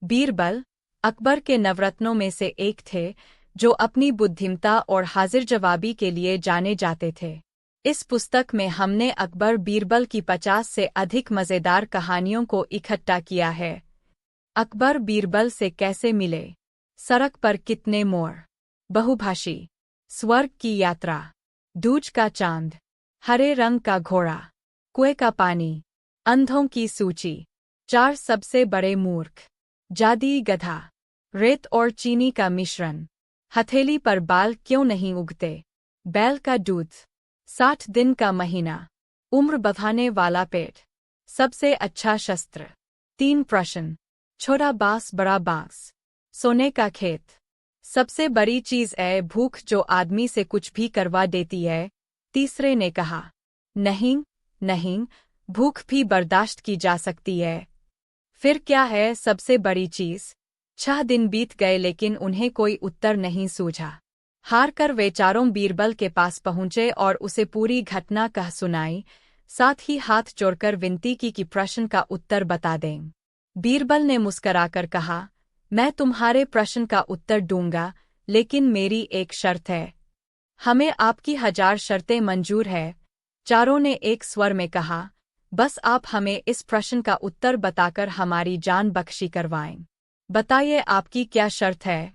बीरबल अकबर के नवरत्नों में से एक थे, जो अपनी बुद्धिमत्ता और हाजिर जवाबी के लिए जाने जाते थे। इस पुस्तक में हमने अकबर बीरबल की 50 से अधिक मज़ेदार कहानियों को इकट्ठा किया है। अकबर बीरबल से कैसे मिले, सड़क पर कितने मोड़, बहुभाषी, स्वर्ग की यात्रा, दूज का चांद, हरे रंग का घोड़ा, कुएं का पानी, अंधों की सूची, 4 सबसे बड़े मूर्ख, जादी गधा, रेत और चीनी का मिश्रण, हथेली पर बाल क्यों नहीं उगते, बैल का दूध, 60 दिन का महीना, उम्र बढ़ाने वाला पेट, सबसे अच्छा शस्त्र, 3 प्रश्न, छोटा बांस बड़ा बांस, सोने का खेत, सबसे बड़ी चीज है भूख जो आदमी से कुछ भी करवा देती है। तीसरे ने कहा, नहीं नहीं, भूख भी बर्दाश्त की जा सकती है। फिर क्या है सबसे बड़ी चीज? 6 दिन बीत गए लेकिन उन्हें कोई उत्तर नहीं सूझा। हार कर वे चारों बीरबल के पास पहुंचे और उसे पूरी घटना कह सुनाई, साथ ही हाथ जोड़कर विनती की कि प्रश्न का उत्तर बता दें। बीरबल ने मुस्कराकर कहा, मैं तुम्हारे प्रश्न का उत्तर दूंगा, लेकिन मेरी एक शर्त है। हमें आपकी 1000 शर्तें मंजूर है। चारों ने एक स्वर में कहा, बस आप हमें इस प्रश्न का उत्तर बताकर हमारी जान बख्शी करवाएं। बताइए आपकी क्या शर्त है?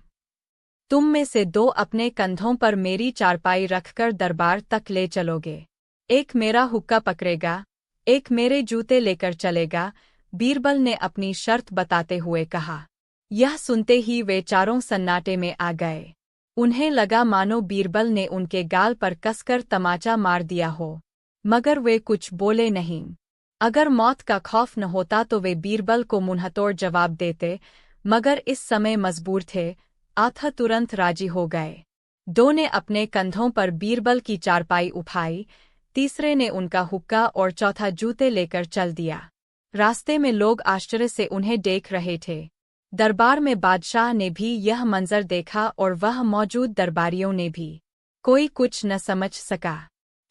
तुम में से 2 अपने कंधों पर मेरी चारपाई रखकर दरबार तक ले चलोगे। एक मेरा हुक्का पकड़ेगा, एक मेरे जूते लेकर चलेगा, बीरबल ने अपनी शर्त बताते हुए कहा। यह सुनते ही वे चारों सन्नाटे में आ गए। उन्हें लगा मानो बीरबल ने उनके गाल पर कसकर तमाचा मार दिया हो, मगर वे कुछ बोले नहीं। अगर मौत का खौफ न होता तो वे बीरबल को मुंहतोड़ जवाब देते, मगर इस समय मजबूर थे। आथा तुरंत राजी हो गए। 2 ने अपने कंधों पर बीरबल की चारपाई उठाई, तीसरे ने उनका हुक्का और चौथा जूते लेकर चल दिया। रास्ते में लोग आश्चर्य से उन्हें देख रहे थे। दरबार में बादशाह ने भी यह मंजर देखा और वह मौजूद दरबारियों ने भी। कोई कुछ न समझ सका।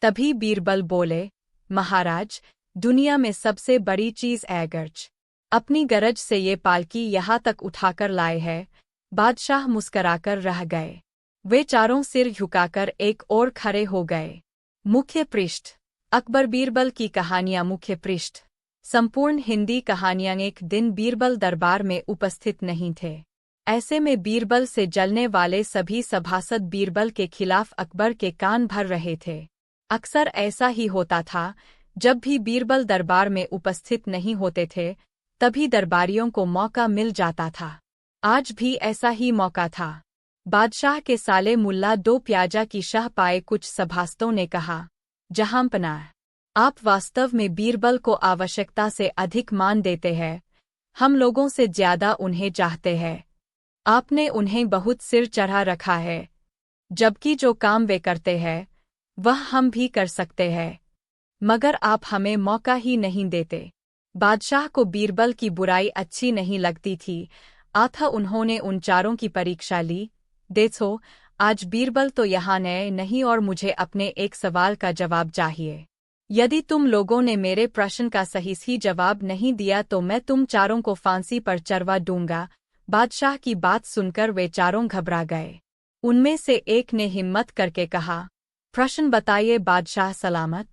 तभी बीरबल बोले, महाराज, दुनिया में सबसे बड़ी चीज है गरज। अपनी गरज से ये पालकी यहाँ तक उठाकर लाए है। बादशाह मुस्कराकर रह गए। वे चारों सिर झुकाकर एक ओर खड़े हो गए। मुख्य पृष्ठ, अकबर बीरबल की कहानियां। मुख्य पृष्ठ, संपूर्ण हिंदी कहानियां। एक दिन बीरबल दरबार में उपस्थित नहीं थे। ऐसे में बीरबल से जलने वाले सभी सभासद बीरबल के खिलाफ अकबर के कान भर रहे थे। अक्सर ऐसा ही होता था, जब भी बीरबल दरबार में उपस्थित नहीं होते थे, तभी दरबारियों को मौका मिल जाता था। आज भी ऐसा ही मौका था। बादशाह के साले मुल्ला 2 प्याजा की शाह पाए। कुछ सभासदों ने कहा, जहांपनाह, आप वास्तव में बीरबल को आवश्यकता से अधिक मान देते हैं। हम लोगों से ज्यादा उन्हें चाहते हैं। आपने उन्हें बहुत सिर चढ़ा रखा है, जबकि जो काम वे करते हैं वह हम भी कर सकते हैं, मगर आप हमें मौका ही नहीं देते। बादशाह को बीरबल की बुराई अच्छी नहीं लगती थी। आथा उन्होंने उन चारों की परीक्षा ली। देखो, आज बीरबल तो यहाँ नहीं और मुझे अपने एक सवाल का जवाब चाहिए। यदि तुम लोगों ने मेरे प्रश्न का सही जवाब नहीं दिया तो मैं तुम चारों को फांसी पर चढ़वा दूंगा। बादशाह की बात सुनकर वे चारों घबरा गए। उनमें से एक ने हिम्मत करके कहा, प्रश्न बताइए बादशाह सलामत।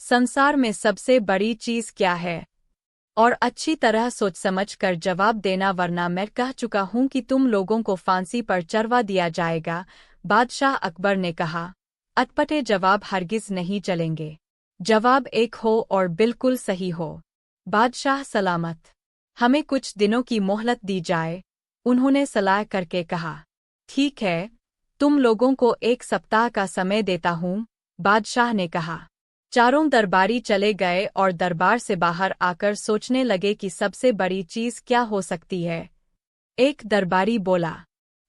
संसार में सबसे बड़ी चीज क्या है? और अच्छी तरह सोच समझ कर जवाब देना, वरना मैं कह चुका हूं कि तुम लोगों को फांसी पर चढ़वा दिया जाएगा। बादशाह अकबर ने कहा, अटपटे जवाब हरगिज नहीं चलेंगे। जवाब एक हो और बिल्कुल सही हो। बादशाह सलामत, हमें कुछ दिनों की मोहलत दी जाए। उन्होंने सलाह करके कहा, ठीक है, तुम लोगों को 1 सप्ताह का समय देता हूं। बादशाह ने कहा। चारों दरबारी चले गए और दरबार से बाहर आकर सोचने लगे कि सबसे बड़ी चीज क्या हो सकती है। एक दरबारी बोला,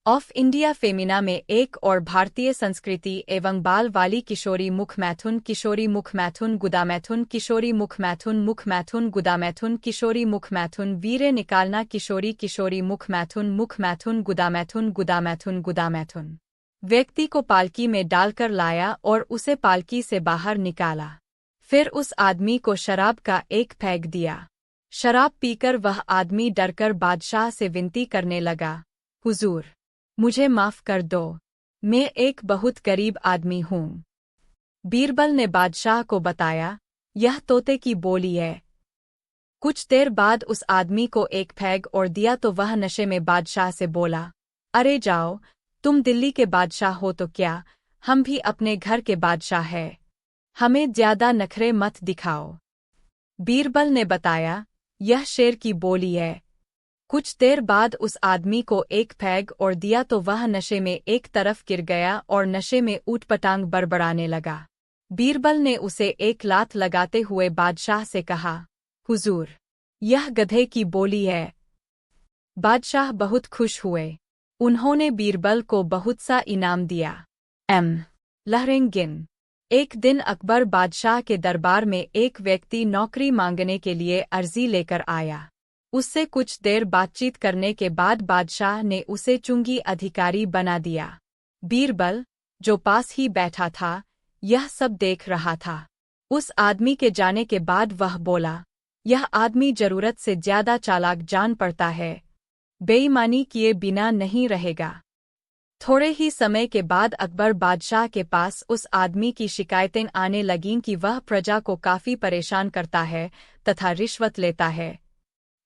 ऑफ इंडिया फेमिना में एक और भारतीय संस्कृति एवं बाल वाली किशोरी मुख मैथुन, किशोरी मुख मैथुन, गुदा मैथुन, किशोरी मुख मैथुन, मुख मैथुन, गुदा मैथुन, किशोरी मुख मैथुन, वीर्य निकालना, किशोरी किशोरी मुख मैथुन, मुख मैथुन, गुदा मैथुन, गुदा मैथुन, गुदा मैथुन। व्यक्ति को पालकी में डालकर लाया और उसे पालकी से बाहर निकाला। फिर उस आदमी को शराब का एक पैग दिया। शराब पीकर वह आदमी डरकर बादशाह से विनती करने लगा, हुजूर, मुझे माफ कर दो, मैं एक बहुत गरीब आदमी हूँ। बीरबल ने बादशाह को बताया, यह तोते की बोली है। कुछ देर बाद उस आदमी को एक पैग और दिया तो वह नशे में बादशाह से बोला, अरे जाओ, तुम दिल्ली के बादशाह हो तो क्या, हम भी अपने घर के बादशाह हैं, हमें ज्यादा नखरे मत दिखाओ। बीरबल ने बताया, यह शेर की बोली है। कुछ देर बाद उस आदमी को एक पैग और दिया तो वह नशे में एक तरफ गिर गया और नशे में ऊटपटांग बड़बड़ाने लगा। बीरबल ने उसे एक लात लगाते हुए बादशाह से कहा, हुजूर, यह गधे की बोली है। बादशाह बहुत खुश हुए। उन्होंने बीरबल को बहुत सा इनाम दिया। लहरेंगिन। एक दिन अकबर बादशाह के दरबार में एक व्यक्ति नौकरी मांगने के लिए अर्जी लेकर आया। उससे कुछ देर बातचीत करने के बाद बादशाह ने उसे चुंगी अधिकारी बना दिया। बीरबल, जो पास ही बैठा था, यह सब देख रहा था। उस आदमी के जाने के बाद वह बोला, यह आदमी जरूरत से ज्यादा चालाक जान पड़ता है, बेईमानी किए बिना नहीं रहेगा। थोड़े ही समय के बाद अकबर बादशाह के पास उस आदमी की शिकायतें आने लगीं कि वह प्रजा को काफी परेशान करता है तथा रिश्वत लेता है।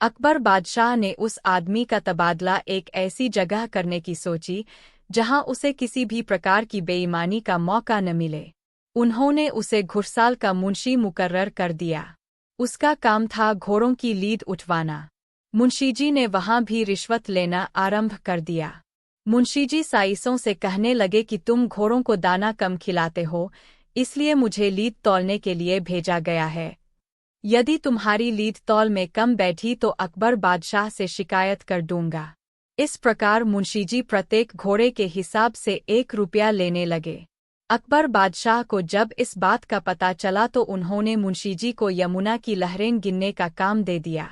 अकबर बादशाह ने उस आदमी का तबादला एक ऐसी जगह करने की सोची जहां उसे किसी भी प्रकार की बेईमानी का मौका न मिले। उन्होंने उसे घुड़साल का मुंशी मुकर्रर कर दिया। उसका काम था घोड़ों की लीद उठवाना। मुंशीजी ने वहां भी रिश्वत लेना आरंभ कर दिया। मुंशीजी साइसों से कहने लगे कि तुम घोड़ों को दाना कम खिलाते हो, इसलिए मुझे लीद तौलने के लिए भेजा गया है। यदि तुम्हारी लीद तौल में कम बैठी तो अकबर बादशाह से शिकायत कर दूंगा। इस प्रकार मुंशीजी प्रत्येक घोड़े के हिसाब से 1 रुपया लेने लगे। अकबर बादशाह को जब इस बात का पता चला तो उन्होंने मुंशीजी को यमुना की लहरें गिनने का काम दे दिया।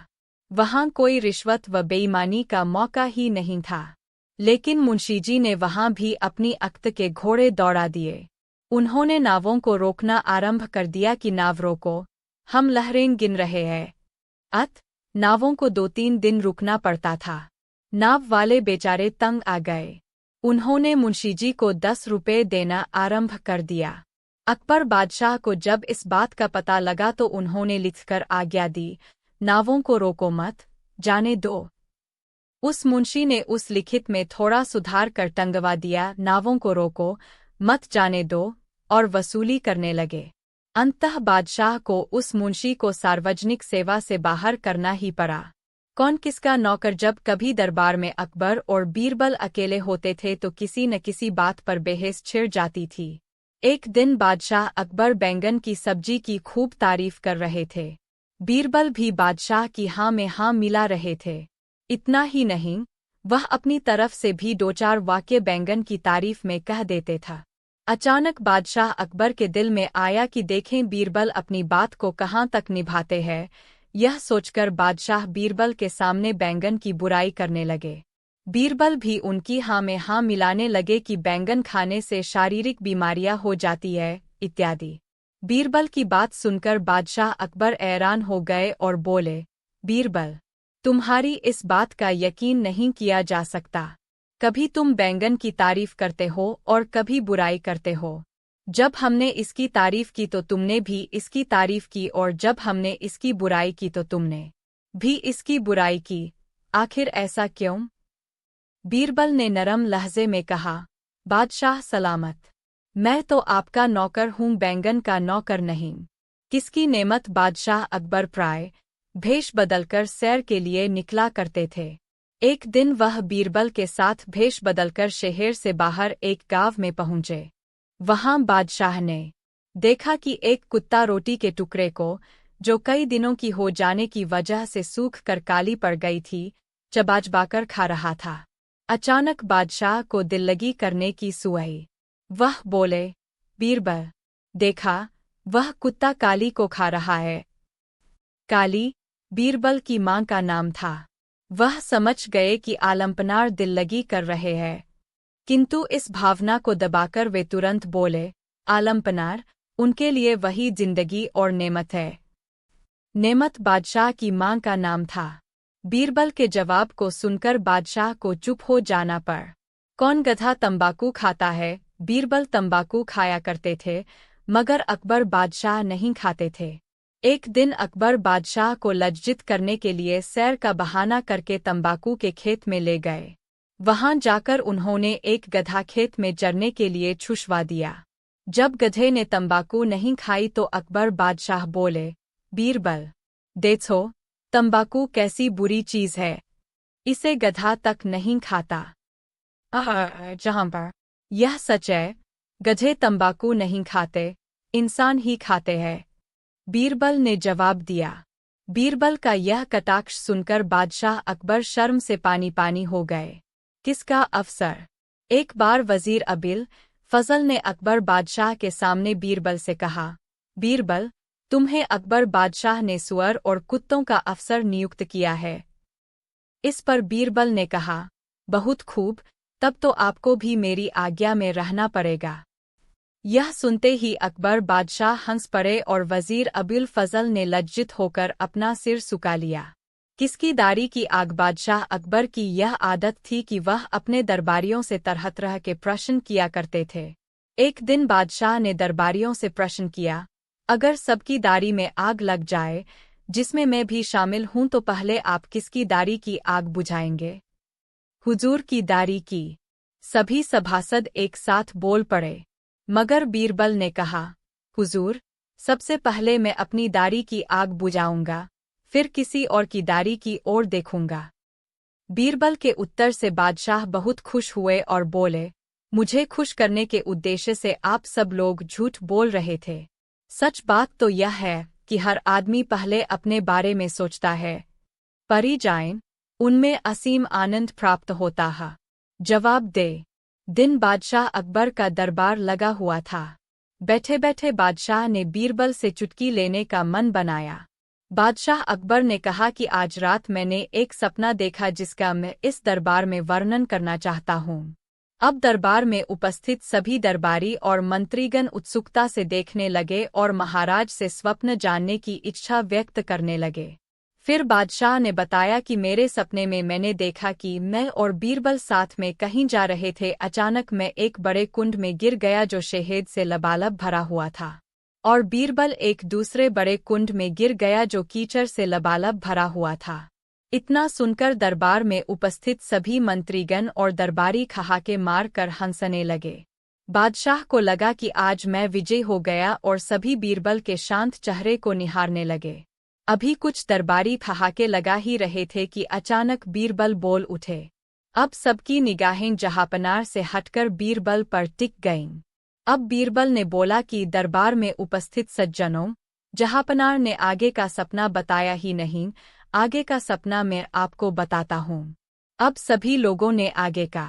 वहां कोई रिश्वत व बेईमानी का मौका ही नहीं था। लेकिन मुंशीजी ने वहां भी अपनी अक्त के घोड़े दौड़ा दिए। उन्होंने नावों को रोकना आरंभ कर दिया कि नाव रोको, हम लहरें गिन रहे हैं। नावों को 2-3 दिन रुकना पड़ता था। नाव वाले बेचारे तंग आ गए। उन्होंने मुंशीजी को 10 रुपये देना आरंभ कर दिया। अकबर बादशाह को जब इस बात का पता लगा तो उन्होंने लिखकर आज्ञा दी, नावों को रोको मत, जाने दो। उस मुंशी ने उस लिखित में थोड़ा सुधार कर टंगवा दिया, नावों को रोको मत, जाने दो, और वसूली करने लगे। अंततः बादशाह को उस मुंशी को सार्वजनिक सेवा से बाहर करना ही पड़ा। कौन किसका नौकर। जब कभी दरबार में अकबर और बीरबल अकेले होते थे तो किसी न किसी बात पर बहस छिड़ जाती थी। एक दिन बादशाह अकबर बैंगन की सब्जी की खूब तारीफ कर रहे थे। बीरबल भी बादशाह की हाँ में हाँ मिला रहे थे। इतना ही नहीं, वह अपनी तरफ से भी 2-4 वाक्य बैंगन की तारीफ में कह देते था। अचानक बादशाह अकबर के दिल में आया कि देखें बीरबल अपनी बात को कहाँ तक निभाते हैं। यह सोचकर बादशाह बीरबल के सामने बैंगन की बुराई करने लगे। बीरबल भी उनकी हाँ में हाँ मिलाने लगे कि बैंगन खाने से शारीरिक बीमारियां हो जाती है इत्यादि। बीरबल की बात सुनकर बादशाह अकबर हैरान हो गए और बोले, बीरबल, तुम्हारी इस बात का यकीन नहीं किया जा सकता। कभी तुम बैंगन की तारीफ करते हो और कभी बुराई करते हो। जब हमने इसकी तारीफ की तो तुमने भी इसकी तारीफ की, और जब हमने इसकी बुराई की तो तुमने भी इसकी बुराई की। आखिर ऐसा क्यों? बीरबल ने नरम लहजे में कहा, बादशाह सलामत, मैं तो आपका नौकर हूँ, बैंगन का नौकर नहीं। किसकी नेमत। बादशाह अकबर प्राय भेष बदलकर सैर के लिए निकला करते थे। एक दिन वह बीरबल के साथ भेष बदलकर शहर से बाहर एक गांव में पहुंचे। वहां बादशाह ने देखा कि एक कुत्ता रोटी के टुकड़े को, जो कई दिनों की हो जाने की वजह से सूख कर काली पड़ गई थी, चबाचबाकर खा रहा था। अचानक बादशाह को दिल्लगी करने की सुई। वह बोले, बीरबल, देखा, वह कुत्ता काली को खा रहा है। काली बीरबल की मां का नाम था। वह समझ गए कि आलमपनार दिल्लगी कर रहे हैं, किंतु इस भावना को दबाकर वे तुरंत बोले, आलमपनार उनके लिए वही जिंदगी और नेमत है। नेमत बादशाह की मां का नाम था। बीरबल के जवाब को सुनकर बादशाह को चुप हो जाना पड़। कौन गधा तंबाकू खाता है? बीरबल तंबाकू खाया करते थे, मगर अकबर बादशाह नहीं खाते थे। एक दिन अकबर बादशाह को लज्जित करने के लिए सैर का बहाना करके तंबाकू के खेत में ले गए। वहां जाकर उन्होंने एक गधा खेत में चरने के लिए छुड़वा दिया। जब गधे ने तंबाकू नहीं खाई तो अकबर बादशाह बोले, बीरबल, देखो, तंबाकू कैसी बुरी चीज है, इसे गधा तक नहीं खाता। जहां पर यह सच है, गधे तंबाकू नहीं खाते, इंसान ही खाते हैं, बीरबल ने जवाब दिया। बीरबल का यह कटाक्ष सुनकर बादशाह अकबर शर्म से पानी पानी हो गए। किसका अफसर? एक बार वजीर अबिल फजल ने अकबर बादशाह के सामने बीरबल से कहा, बीरबल, तुम्हें अकबर बादशाह ने सुअर और कुत्तों का अफसर नियुक्त किया है। इस पर बीरबल ने कहा, बहुत खूब, तब तो आपको भी मेरी आज्ञा में रहना पड़ेगा। यह सुनते ही अकबर बादशाह हंस पड़े और वजीर अबिल फजल ने लज्जित होकर अपना सिर झुका लिया। किसकी दाढ़ी की आग? बादशाह अकबर की यह आदत थी कि वह अपने दरबारियों से तरह तरह के प्रश्न किया करते थे। एक दिन बादशाह ने दरबारियों से प्रश्न किया, अगर सबकी दाढ़ी में आग लग जाए, जिसमें मैं भी शामिल हूं, तो पहले आप किसकी दाढ़ी की आग बुझाएंगे? हुजूर की दाढ़ी की। सभी सभासद एक साथ बोल पड़े। मगर बीरबल ने कहा, हुजूर, सबसे पहले मैं अपनी दाढ़ी की आग बुझाऊंगा, फिर किसी और की दाढ़ी की ओर देखूंगा। बीरबल के उत्तर से बादशाह बहुत खुश हुए और बोले, मुझे खुश करने के उद्देश्य से आप सब लोग झूठ बोल रहे थे। सच बात तो यह है कि हर आदमी पहले अपने बारे में सोचता है, परी जाएं, उनमें असीम आनंद प्राप्त होता है। जवाब दे। दिन बादशाह अकबर का दरबार लगा हुआ था। बैठे बैठे बादशाह ने बीरबल से चुटकी लेने का मन बनाया। बादशाह अकबर ने कहा कि आज रात मैंने एक सपना देखा जिसका मैं इस दरबार में वर्णन करना चाहता हूँ। अब दरबार में उपस्थित सभी दरबारी और मंत्रीगण उत्सुकता से देखने लगे और महाराज से स्वप्न जानने की इच्छा व्यक्त करने लगे। फिर बादशाह ने बताया कि मेरे सपने में मैंने देखा कि मैं और बीरबल साथ में कहीं जा रहे थे। अचानक मैं एक बड़े कुंड में गिर गया जो शहद से लबालब भरा हुआ था, और बीरबल एक दूसरे बड़े कुंड में गिर गया जो कीचड़ से लबालब भरा हुआ था। इतना सुनकर दरबार में उपस्थित सभी मंत्रीगण और दरबारी ठहाके मार कर हंसने लगे। बादशाह को लगा कि आज मैं विजय हो गया और सभी बीरबल के शांत चेहरे को निहारने लगे। अभी कुछ दरबारी ठहाके लगा ही रहे थे कि अचानक बीरबल बोल उठे। अब सबकी निगाहें जहांपनार से हटकर बीरबल पर टिक गईं। अब बीरबल ने बोला कि दरबार में उपस्थित सज्जनों, जहांपनार ने आगे का सपना बताया ही नहीं, आगे का सपना मैं आपको बताता हूँ। अब सभी लोगों ने आगे का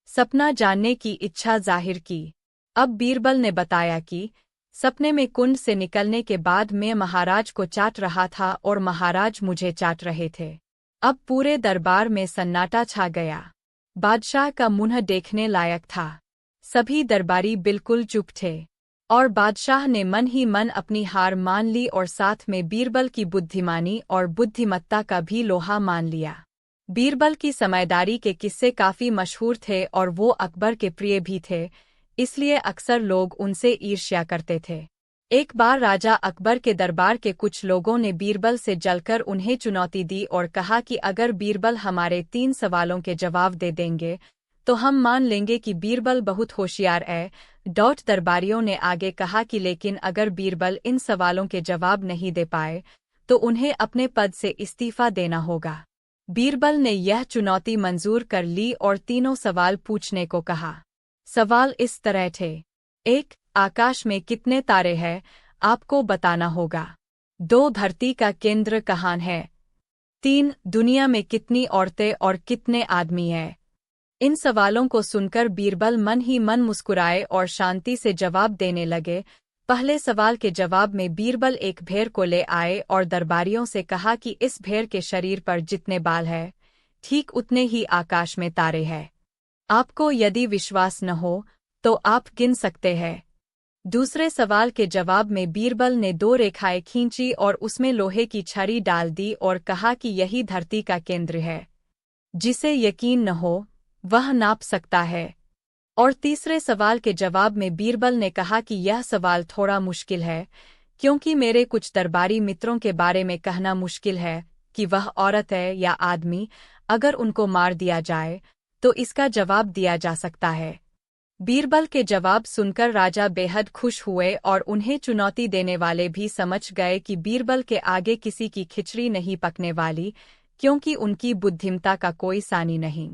सपना जानने की इच्छा जाहिर की। अब बीरबल ने बताया कि सपने में कुंड से निकलने के बाद मैं महाराज को चाट रहा था और महाराज मुझे चाट रहे थे। अब पूरे दरबार में सन्नाटा छा गया। बादशाह का मुंह देखने लायक था। सभी दरबारी बिल्कुल चुप थे और बादशाह ने मन ही मन अपनी हार मान ली और साथ में बीरबल की बुद्धिमानी और बुद्धिमत्ता का भी लोहा मान लिया। बीरबल की समझदारी के किस्से काफी मशहूर थे और वो अकबर के प्रिय भी थे, इसलिए अक्सर लोग उनसे ईर्ष्या करते थे। एक बार राजा अकबर के दरबार के कुछ लोगों ने बीरबल से जलकर उन्हें चुनौती दी और कहा कि अगर बीरबल हमारे 3 सवालों के जवाब दे देंगे तो हम मान लेंगे कि बीरबल बहुत होशियार है। दरबारियों ने आगे कहा कि लेकिन अगर बीरबल इन सवालों के जवाब नहीं दे पाए तो उन्हें अपने पद से इस्तीफा देना होगा। बीरबल ने यह चुनौती मंजूर कर ली और तीनों सवाल पूछने को कहा। सवाल इस तरह थे: 1. आकाश में कितने तारे हैं, आपको बताना होगा। 2. धरती का केंद्र कहाँ है। 3. दुनिया में कितनी औरतें और कितने आदमी हैं। इन सवालों को सुनकर बीरबल मन ही मन मुस्कुराए और शांति से जवाब देने लगे। पहले सवाल के जवाब में बीरबल एक भेड़ को ले आए और दरबारियों से कहा कि इस भेड़ के शरीर पर जितने बाल हैं, ठीक उतने ही आकाश में तारे हैं। आपको यदि विश्वास न हो तो आप गिन सकते हैं। दूसरे सवाल के जवाब में बीरबल ने 2 रेखाएं खींची और उसमें लोहे की छड़ी डाल दी और कहा कि यही धरती का केंद्र है। जिसे यकीन न हो, वह नाप सकता है। और तीसरे सवाल के जवाब में बीरबल ने कहा कि यह सवाल थोड़ा मुश्किल है, क्योंकि मेरे कुछ दरबारी मित्रों के बारे में कहना मुश्किल है कि वह औरत है या आदमी। अगर उनको मार दिया जाए तो इसका जवाब दिया जा सकता है। बीरबल के जवाब सुनकर राजा बेहद खुश हुए और उन्हें चुनौती देने वाले भी समझ गए कि बीरबल के आगे किसी की खिचड़ी नहीं पकने वाली, क्योंकि उनकी बुद्धिमत्ता का कोई सानी नहीं।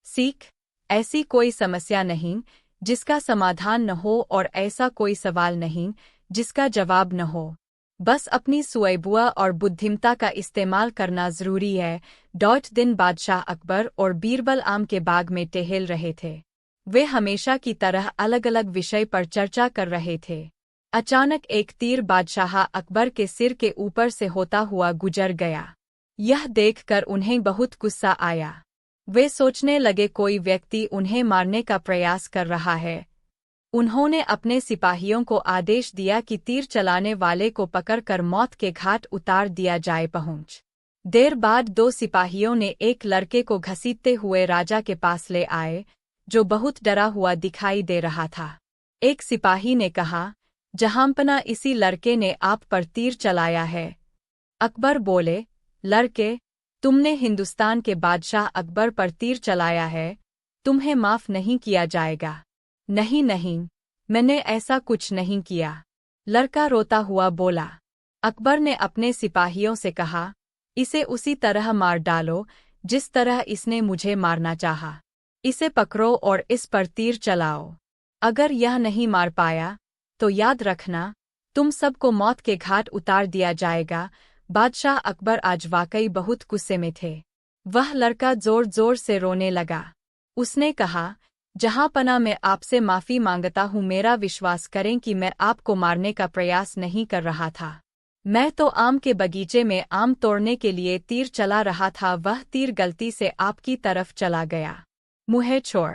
सीख: ऐसी कोई समस्या नहीं जिसका समाधान न हो और ऐसा कोई सवाल नहीं जिसका जवाब न हो। बस अपनी सूझबूझ और बुद्धिमत्ता का इस्तेमाल करना जरूरी है। दिन बादशाह अकबर और बीरबल आम के बाग में टहल रहे थे। वे हमेशा की तरह अलग अलग विषय पर चर्चा कर रहे थे। अचानक एक तीर बादशाह अकबर के सिर के ऊपर से होता हुआ गुजर गया। यह देखकर उन्हें बहुत गुस्सा आया। वे सोचने लगे कोई व्यक्ति उन्हें मारने का प्रयास कर रहा है। उन्होंने अपने सिपाहियों को आदेश दिया कि तीर चलाने वाले को पकड़कर मौत के घाट उतार दिया जाए। देर बाद 2 सिपाहियों ने एक लड़के को घसीटते हुए राजा के पास ले आए, जो बहुत डरा हुआ दिखाई दे रहा था। एक सिपाही ने कहा, जहांपना, इसी लड़के ने आप पर तीर चलाया है। अकबर बोले, लड़के, तुमने हिंदुस्तान के बादशाह अकबर पर तीर चलाया है, तुम्हें माफ नहीं किया जाएगा। नहीं नहीं, मैंने ऐसा कुछ नहीं किया, लड़का रोता हुआ बोला। अकबर ने अपने सिपाहियों से कहा, इसे उसी तरह मार डालो जिस तरह इसने मुझे मारना चाहा। इसे पकड़ो और इस पर तीर चलाओ। अगर यह नहीं मार पाया तो याद रखना, तुम सबको मौत के घाट उतार दिया जाएगा। बादशाह अकबर आज वाकई बहुत गुस्से में थे। वह लड़का जोर जोर से रोने लगा। उसने कहा, जहांपना, मैं आपसे माफी मांगता हूँ। मेरा विश्वास करें कि मैं आपको मारने का प्रयास नहीं कर रहा था। मैं तो आम के बगीचे में आम तोड़ने के लिए तीर चला रहा था। वह तीर गलती से आपकी तरफ चला गया। मुझे छोड़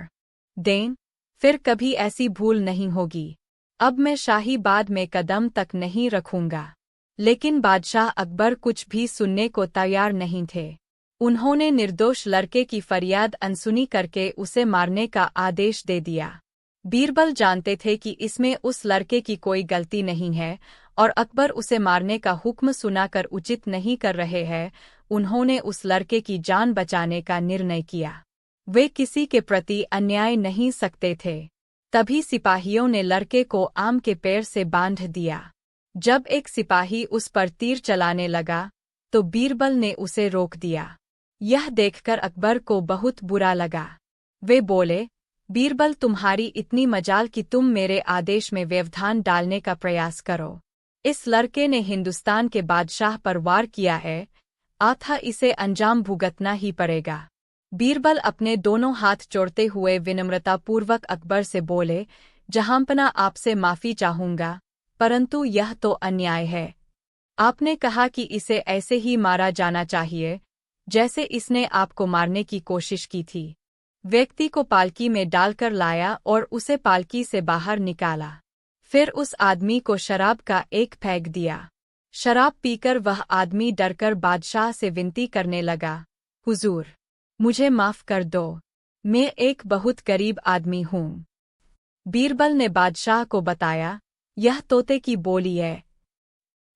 दें, फिर कभी ऐसी भूल नहीं होगी। अब मैं शाही बाग में कदम तक नहीं रखूंगा। लेकिन बादशाह अकबर कुछ भी सुनने को तैयार नहीं थे। उन्होंने निर्दोष लड़के की फरियाद अनसुनी करके उसे मारने का आदेश दे दिया। बीरबल जानते थे कि इसमें उस लड़के की कोई गलती नहीं है और अकबर उसे मारने का हुक्म सुनाकर उचित नहीं कर रहे हैं। उन्होंने उस लड़के की जान बचाने का निर्णय किया। वे किसी के प्रति अन्याय नहीं सकते थे। तभी सिपाहियों ने लड़के को आम के पेड़ से बांध दिया। जब एक सिपाही उस पर तीर चलाने लगा तो बीरबल ने उसे रोक दिया। यह देखकर अकबर को बहुत बुरा लगा। वे बोले, बीरबल, तुम्हारी इतनी मजाल कि तुम मेरे आदेश में व्यवधान डालने का प्रयास करो। इस लड़के ने हिंदुस्तान के बादशाह पर वार किया है, अतः इसे अंजाम भुगतना ही पड़ेगा। बीरबल अपने दोनों हाथ जोड़ते हुए विनम्रतापूर्वक अकबर से बोले, जहांपना, आपसे माफी चाहूंगा, परंतु यह तो अन्याय है। आपने कहा कि इसे ऐसे ही मारा जाना चाहिए जैसे इसने आपको मारने की कोशिश की थी। व्यक्ति को पालकी में डालकर लाया और उसे पालकी से बाहर निकाला। फिर उस आदमी को शराब का एक पैग दिया। शराब पीकर वह आदमी डरकर बादशाह से विनती करने लगा, हुजूर, मुझे माफ कर दो, मैं एक बहुत गरीब आदमी हूँ। बीरबल ने बादशाह को बताया, यह तोते की बोली है।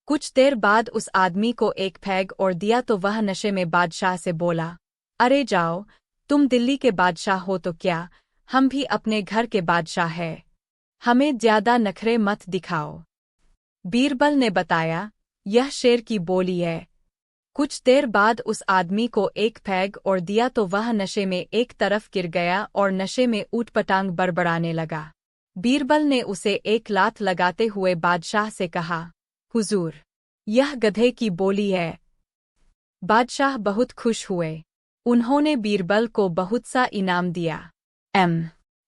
कुछ देर बाद उस आदमी को एक पैग और दिया तो वह नशे में बादशाह से बोला, अरे जाओ, तुम दिल्ली के बादशाह हो तो क्या, हम भी अपने घर के बादशाह हैं। हमें ज्यादा नखरे मत दिखाओ। बीरबल ने बताया, यह शेर की बोली है। कुछ देर बाद उस आदमी को एक पैग और दिया तो वह नशे में एक तरफ गिर गया और नशे में ऊटपटांग बड़बड़ाने लगा। बीरबल ने उसे एक लात लगाते हुए बादशाह से कहा, हुजूर, यह गधे की बोली है। बादशाह बहुत खुश हुए। उन्होंने बीरबल को बहुत सा इनाम दिया।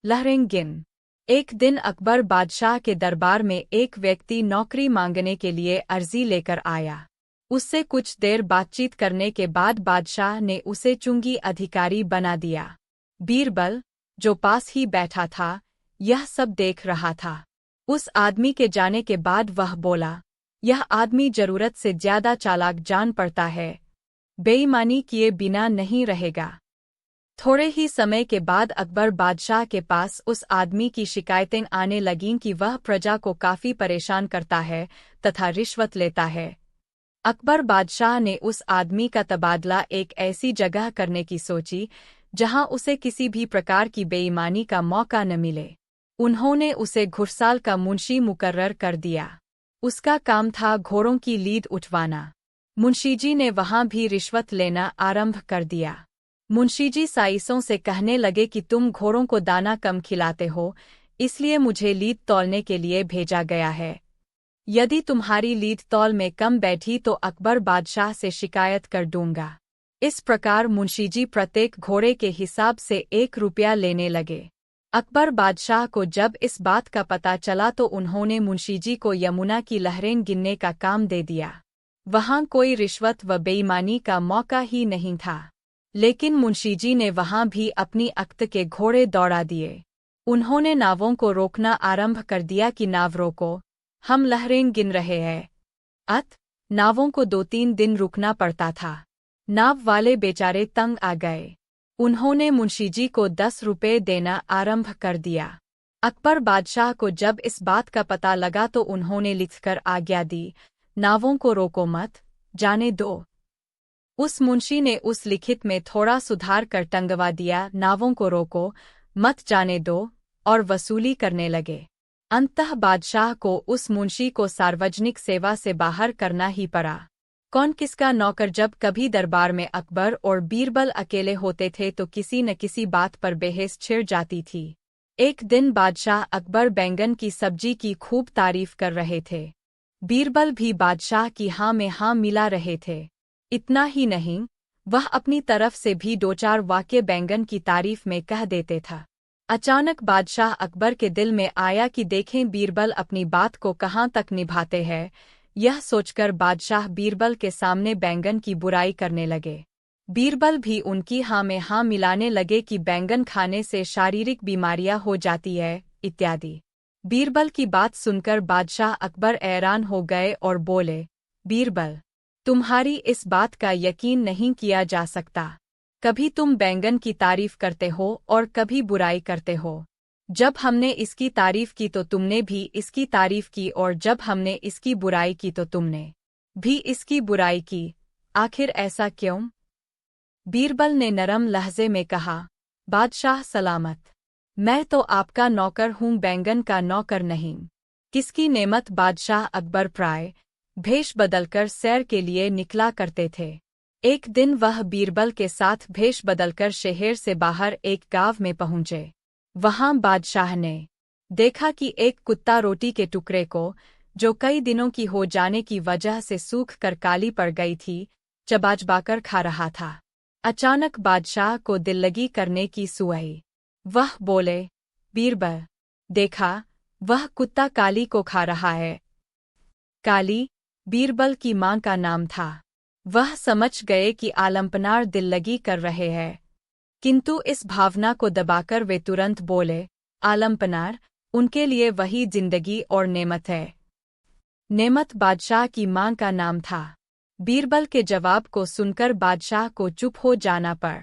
लहरेंगिन। एक दिन अकबर बादशाह के दरबार में एक व्यक्ति नौकरी मांगने के लिए अर्जी लेकर आया। उससे कुछ देर बातचीत करने के बाद बादशाह ने उसे चुंगी अधिकारी बना दिया। बीरबल, जो पास ही बैठा था, यह सब देख रहा था। उस आदमी के जाने के बाद वह बोला, यह आदमी जरूरत से ज्यादा चालाक जान पड़ता है, बेईमानी किए बिना नहीं रहेगा। थोड़े ही समय के बाद अकबर बादशाह के पास उस आदमी की शिकायतें आने लगीं कि वह प्रजा को काफी परेशान करता है तथा रिश्वत लेता है। अकबर बादशाह ने उस आदमी का तबादला एक ऐसी जगह करने की सोची जहां उसे किसी भी प्रकार की बेईमानी का मौका न मिले। उन्होंने उसे घुड़साल का मुंशी मुकर्रर कर दिया। उसका काम था घोड़ों की लीद उठवाना। मुंशीजी ने वहां भी रिश्वत लेना आरंभ कर दिया। मुंशीजी साइसों से कहने लगे कि तुम घोड़ों को दाना कम खिलाते हो, इसलिए मुझे लीद तौलने के लिए भेजा गया है। यदि तुम्हारी लीद तौल में कम बैठी तो अकबर बादशाह से शिकायत कर दूंगा। इस प्रकार मुंशीजी प्रत्येक घोड़े के हिसाब से 1 रुपया लेने लगे। अकबर बादशाह को जब इस बात का पता चला तो उन्होंने मुंशीजी को यमुना की लहरें गिनने का काम दे दिया। वहां कोई रिश्वत व बेईमानी का मौका ही नहीं था। लेकिन मुंशीजी ने वहां भी अपनी अक्त के घोड़े दौड़ा दिए। उन्होंने नावों को रोकना आरंभ कर दिया कि नाव रोको, हम लहरें गिन रहे हैं। नावों को 2-3 दिन रुकना पड़ता था। नाव वाले बेचारे तंग आ गए। उन्होंने मुंशीजी को 10 रुपये देना आरंभ कर दिया। अकबर बादशाह को जब इस बात का पता लगा तो उन्होंने लिखकर आज्ञा दी, नावों को रोको मत, जाने दो। उस मुंशी ने उस लिखित में थोड़ा सुधार कर टंगवा दिया, नावों को रोको मत, जाने दो, और वसूली करने लगे। अंततः बादशाह को उस मुंशी को सार्वजनिक सेवा से बाहर करना ही पड़ा। कौन किसका नौकर। जब कभी दरबार में अकबर और बीरबल अकेले होते थे तो किसी न किसी बात पर बहस छिड़ जाती थी। एक दिन बादशाह अकबर बैंगन की सब्जी की खूब तारीफ कर रहे थे। बीरबल भी बादशाह की हाँ में हाँ मिला रहे थे। इतना ही नहीं, वह अपनी तरफ से भी 2-4 वाक्य बैंगन की तारीफ में कह देते था। अचानक बादशाह अकबर के दिल में आया कि देखें बीरबल अपनी बात को कहाँ तक निभाते हैं। यह सोचकर बादशाह बीरबल के सामने बैंगन की बुराई करने लगे। बीरबल भी उनकी हाँ में हाँ मिलाने लगे कि बैंगन खाने से शारीरिक बीमारियां हो जाती है, इत्यादि। बीरबल की बात सुनकर बादशाह अकबर हैरान हो गए और बोले, बीरबल, तुम्हारी इस बात का यकीन नहीं किया जा सकता। कभी तुम बैंगन की तारीफ करते हो और कभी बुराई करते हो। जब हमने इसकी तारीफ की तो तुमने भी इसकी तारीफ की, और जब हमने इसकी बुराई की तो तुमने भी इसकी बुराई की। आखिर ऐसा क्यों? बीरबल ने नरम लहजे में कहा, बादशाह सलामत, मैं तो आपका नौकर हूँ, बैंगन का नौकर नहीं। किसकी नेमत। बादशाह अकबर प्राय भेष बदलकर सैर के लिए निकला करते थे। एक दिन वह बीरबल के साथ भेष बदलकर शहर से बाहर एक गांव में पहुंचे। वहां बादशाह ने देखा कि एक कुत्ता रोटी के टुकड़े को, जो कई दिनों की हो जाने की वजह से सूख कर काली पड़ गई थी, चबाचबाकर खा रहा था। अचानक बादशाह को दिल लगी करने की सुई। वह बोले, बीरबल, देखा, वह कुत्ता काली को खा रहा है। काली बीरबल की मां का नाम था। वह समझ गए कि आलमपनार दिल लगी कर रहे हैं, किंतु इस भावना को दबाकर वे तुरंत बोले, आलमपनार उनके लिए वही जिंदगी और नेमत है। नेमत बादशाह की मां का नाम था। बीरबल के जवाब को सुनकर बादशाह को चुप हो जाना पड़।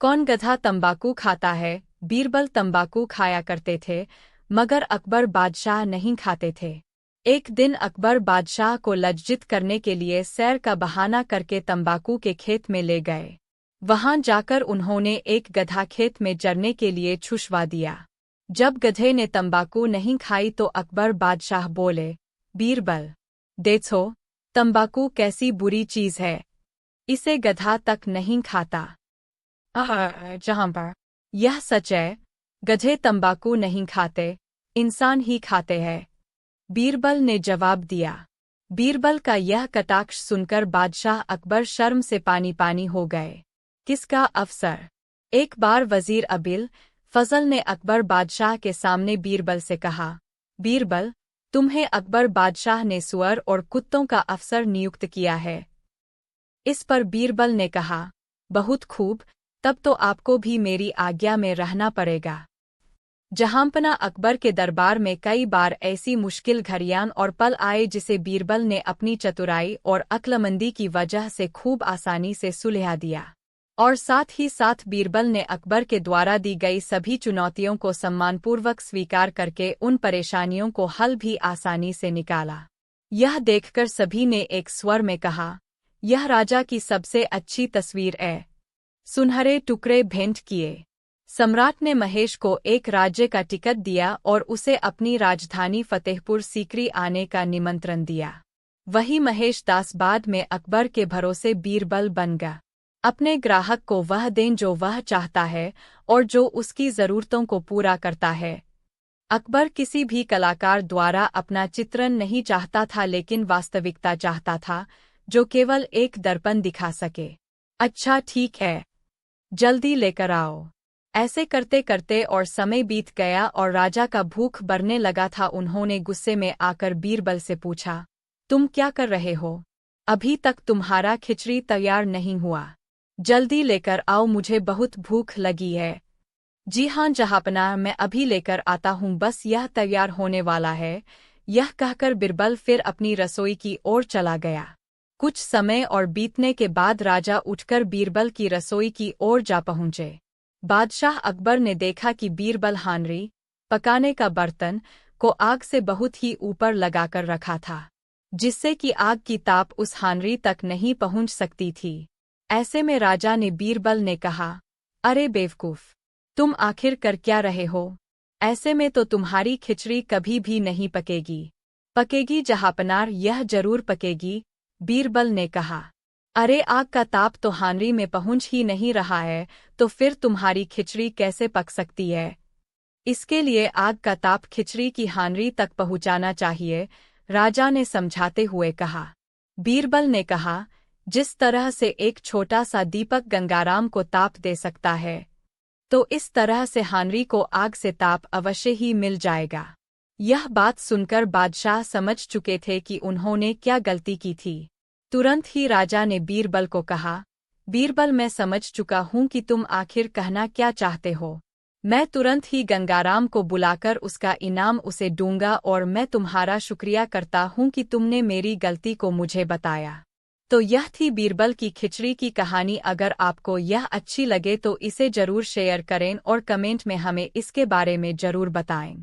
कौन गधा तंबाकू खाता है? बीरबल तंबाकू खाया करते थे, मगर अकबर बादशाह नहीं खाते थे। एक दिन अकबर बादशाह को लज्जित करने के लिए सैर का बहाना करके तंबाकू के खेत में ले गए। वहां जाकर उन्होंने एक गधा खेत में चरने के लिए छुड़वा दिया। जब गधे ने तंबाकू नहीं खाई तो अकबर बादशाह बोले, बीरबल, देखो, तंबाकू कैसी बुरी चीज है, इसे गधा तक नहीं खाता। जहां पर यह सच है, गधे तंबाकू नहीं खाते, इंसान ही खाते हैं, बीरबल ने जवाब दिया। बीरबल का यह कटाक्ष सुनकर बादशाह अकबर शर्म से पानी पानी हो गए। किसका अफसर। एक बार वजीर अबिल फजल ने अकबर बादशाह के सामने बीरबल से कहा, बीरबल, तुम्हें अकबर बादशाह ने सुअर और कुत्तों का अफसर नियुक्त किया है। इस पर बीरबल ने कहा, बहुत खूब, तब तो आपको भी मेरी आज्ञा में रहना पड़ेगा। जहांपना अकबर के दरबार में कई बार ऐसी मुश्किल घड़ियां और पल आए जिसे बीरबल ने अपनी चतुराई और अक्लमंदी की वजह से खूब आसानी से सुलझा दिया। और साथ ही साथ बीरबल ने अकबर के द्वारा दी गई सभी चुनौतियों को सम्मानपूर्वक स्वीकार करके उन परेशानियों को हल भी आसानी से निकाला। यह देखकर सभी ने एक स्वर में कहा, यह राजा की सबसे अच्छी तस्वीर है। सुनहरे टुकड़े भेंट किए। सम्राट ने महेश को एक राज्य का टिकट दिया और उसे अपनी राजधानी फतेहपुर सीकरी आने का निमंत्रण दिया। वही महेश दास बाद में अकबर के भरोसे बीरबल बन गया। अपने ग्राहक को वह दें जो वह चाहता है और जो उसकी ज़रूरतों को पूरा करता है। अकबर किसी भी कलाकार द्वारा अपना चित्रण नहीं चाहता था, लेकिन वास्तविकता चाहता था जो केवल एक दर्पण दिखा सके। अच्छा ठीक है, जल्दी लेकर आओ। ऐसे करते करते और समय बीत गया और राजा का भूख बढ़ने लगा था। उन्होंने गुस्से में आकर बीरबल से पूछा, तुम क्या कर रहे हो? अभी तक तुम्हारा खिचड़ी तैयार नहीं हुआ। जल्दी लेकर आओ, मुझे बहुत भूख लगी है। जी हाँ जहांपनाह, मैं अभी लेकर आता हूँ, बस यह तैयार होने वाला है। यह कहकर बीरबल फिर अपनी रसोई की ओर चला गया। कुछ समय और बीतने के बाद राजा उठकर बीरबल की रसोई की ओर जा पहुँचे। बादशाह अकबर ने देखा कि बीरबल हांडी, पकाने का बर्तन, को आग से बहुत ही ऊपर लगाकर रखा था, जिससे कि आग की ताप उस हांडी तक नहीं पहुँच सकती थी। ऐसे में राजा ने बीरबल ने कहा, अरे बेवकूफ़, तुम आखिर कर क्या रहे हो? ऐसे में तो तुम्हारी खिचड़ी कभी भी नहीं पकेगी। पकेगी जहांपनाह, यह जरूर पकेगी, बीरबल ने कहा। अरे आग का ताप तो हांडी में पहुँच ही नहीं रहा है, तो फिर तुम्हारी खिचड़ी कैसे पक सकती है? इसके लिए आग का ताप खिचड़ी की हांडी तक पहुँचाना चाहिए, राजा ने समझाते हुए कहा। बीरबल ने कहा, जिस तरह से एक छोटा सा दीपक गंगाराम को ताप दे सकता है, तो इस तरह से हांडी को आग से ताप अवश्य ही मिल जाएगा। यह बात सुनकर बादशाह समझ चुके थे कि उन्होंने क्या गलती की थी। तुरंत ही राजा ने बीरबल को कहा, बीरबल, मैं समझ चुका हूँ कि तुम आखिर कहना क्या चाहते हो। मैं तुरंत ही गंगाराम को बुलाकर उसका इनाम उसे दूंगा और मैं तुम्हारा शुक्रिया करता हूँ कि तुमने मेरी गलती को मुझे बताया। तो यह थी बीरबल की खिचड़ी की कहानी। अगर आपको यह अच्छी लगे तो इसे जरूर शेयर करें और कमेंट में हमें इसके बारे में जरूर बताएं।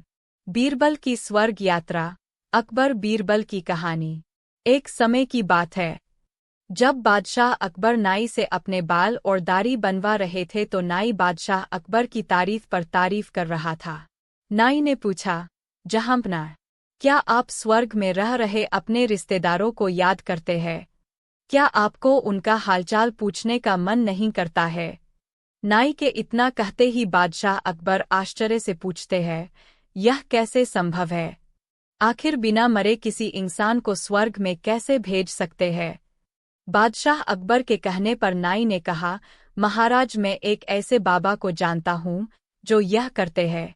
बीरबल की स्वर्ग यात्रा। अकबर बीरबल की कहानी। एक समय की बात है, जब बादशाह अकबर नाई से अपने बाल और दाढ़ी बनवा रहे थे तो नाई बादशाह अकबर की तारीफ पर तारीफ कर रहा था। नाई ने पूछा, जहांपनाह, क्या आप स्वर्ग में रह रहे अपने रिश्तेदारों को याद करते हैं? क्या आपको उनका हालचाल पूछने का मन नहीं करता है? नाई के इतना कहते ही बादशाह अकबर आश्चर्य से पूछते हैं, यह कैसे संभव है? आखिर बिना मरे किसी इंसान को स्वर्ग में कैसे भेज सकते हैं? बादशाह अकबर के कहने पर नाई ने कहा, महाराज, मैं एक ऐसे बाबा को जानता हूँ जो यह करते हैं।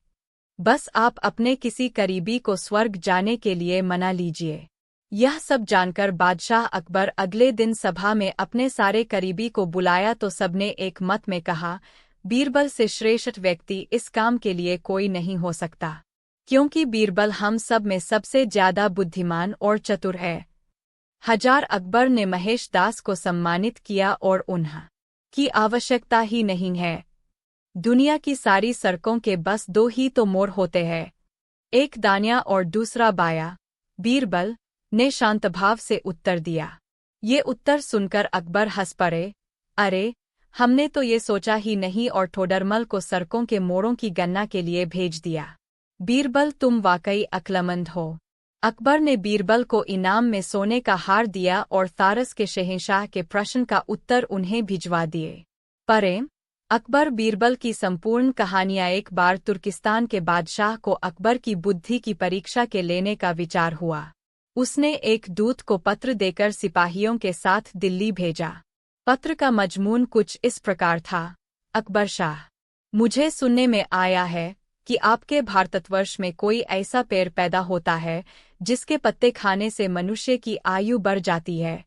बस आप अपने किसी करीबी को स्वर्ग जाने के लिए मना लीजिए। यह सब जानकर बादशाह अकबर अगले दिन सभा में अपने सारे करीबी को बुलाया तो सबने एक मत में कहा, बीरबल से श्रेष्ठ व्यक्ति इस काम के लिए कोई नहीं हो सकता, क्योंकि बीरबल हम सब में सबसे ज्यादा बुद्धिमान और चतुर है। हजार अकबर ने महेश दास को सम्मानित किया और उन्हें की आवश्यकता ही नहीं है। दुनिया की सारी सड़कों के बस दो ही तो मोड़ होते हैं, एक दायां और दूसरा बायां। बीरबल ने शांतभाव से उत्तर दिया। ये उत्तर सुनकर अकबर हंस पड़े। अरे, हमने तो ये सोचा ही नहीं और ठोडरमल को सड़कों के मोड़ों की गणना के लिए भेज दिया। बीरबल, तुम वाकई अक्लमंद हो। अकबर ने बीरबल को इनाम में सोने का हार दिया और फारस के शहंशाह के प्रश्न का उत्तर उन्हें भिजवा दिए। परेम अकबर बीरबल की संपूर्ण कहानियां। एक बार तुर्किस्तान के बादशाह को अकबर की बुद्धि की परीक्षा के लेने का विचार हुआ। उसने एक दूत को पत्र देकर सिपाहियों के साथ दिल्ली भेजा। पत्र का मजमून कुछ इस प्रकार था, अकबर शाह, मुझे सुनने में आया है कि आपके भारतवर्ष में कोई ऐसा पेड़ पैदा होता है जिसके पत्ते खाने से मनुष्य की आयु बढ़ जाती है।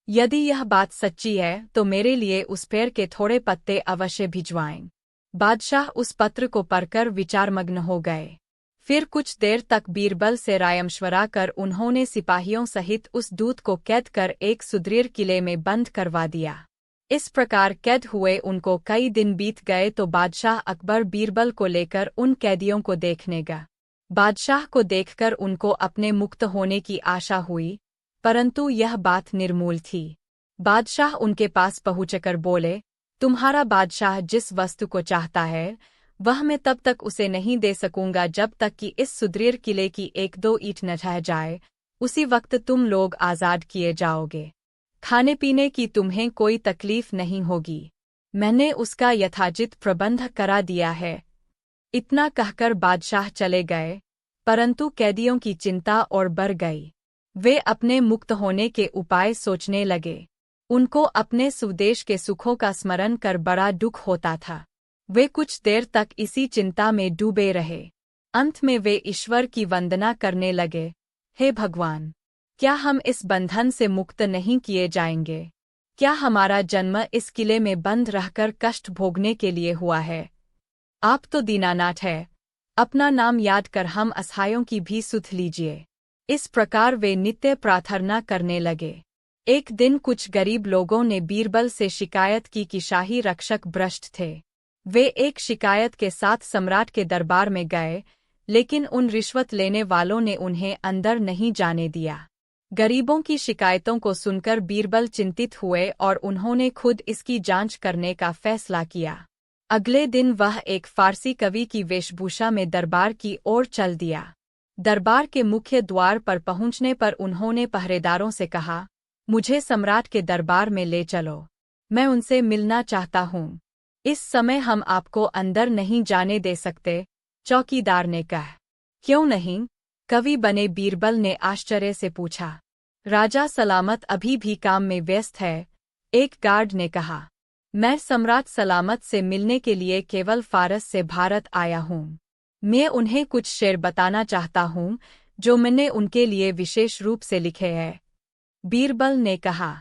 यदि यह बात सच्ची है तो मेरे लिए उस पेड़ के थोड़े पत्ते अवश्य भिजवाएं। बादशाह उस पत्र को पढ़कर विचारमग्न हो गए। फिर कुछ देर तक बीरबल से रायमशवरा कर उन्होंने सिपाहियों सहित उस दूत को कैद कर एक सुदृढ़ किले में बंद करवा दिया। इस प्रकार कैद हुए उनको कई दिन बीत गए तो बादशाह अकबर बीरबल को लेकर उन कैदियों को देखने गया। बादशाह को देखकर उनको अपने मुक्त होने की आशा हुई, परंतु यह बात निर्मूल थी। बादशाह उनके पास पहुंचकर बोले, तुम्हारा बादशाह जिस वस्तु को चाहता है वह मैं तब तक उसे नहीं दे सकूंगा जब तक कि इस सुदृढ़ किले की एक दो ईंट न ढह जाए। उसी वक्त तुम लोग आज़ाद किए जाओगे। खाने पीने की तुम्हें कोई तकलीफ नहीं होगी। मैंने उसका यथाचित प्रबंध करा दिया है। इतना कहकर बादशाह चले गए, परंतु कैदियों की चिंता और बढ़ गई। वे अपने मुक्त होने के उपाय सोचने लगे। उनको अपने स्वदेश के सुखों का स्मरण कर बड़ा दुख होता था। वे कुछ देर तक इसी चिंता में डूबे रहे। अंत में वे ईश्वर की वंदना करने लगे, हे भगवान, क्या हम इस बंधन से मुक्त नहीं किए जाएंगे? क्या हमारा जन्म इस किले में बंद रहकर कष्ट भोगने के लिए हुआ है? आप तो दीनानाथ है, अपना नाम याद कर हम असहायों की भी सुध लीजिए। इस प्रकार वे नित्य प्रार्थना करने लगे। एक दिन कुछ गरीब लोगों ने बीरबल से शिकायत की कि शाही रक्षक भ्रष्ट थे। वे एक शिकायत के साथ सम्राट के दरबार में गए, लेकिन उन रिश्वत लेने वालों ने उन्हें अंदर नहीं जाने दिया। गरीबों की शिकायतों को सुनकर बीरबल चिंतित हुए और उन्होंने खुद इसकी जांच करने का फैसला किया। अगले दिन वह एक फारसी कवि की वेशभूषा में दरबार की ओर चल दिया। दरबार के मुख्य द्वार पर पहुंचने पर उन्होंने पहरेदारों से कहा, मुझे सम्राट के दरबार में ले चलो, मैं उनसे मिलना चाहता हूँ। इस समय हम आपको अंदर नहीं जाने दे सकते, चौकीदार ने कहा। क्यों नहीं? कवि बने बीरबल ने आश्चर्य से पूछा। राजा सलामत अभी भी काम में व्यस्त है, एक गार्ड ने कहा। मैं सम्राट सलामत से मिलने के लिए केवल फारस से भारत आया हूँ। मैं उन्हें कुछ शेर बताना चाहता हूँ जो मैंने उनके लिए विशेष रूप से लिखे हैं। बीरबल ने कहा।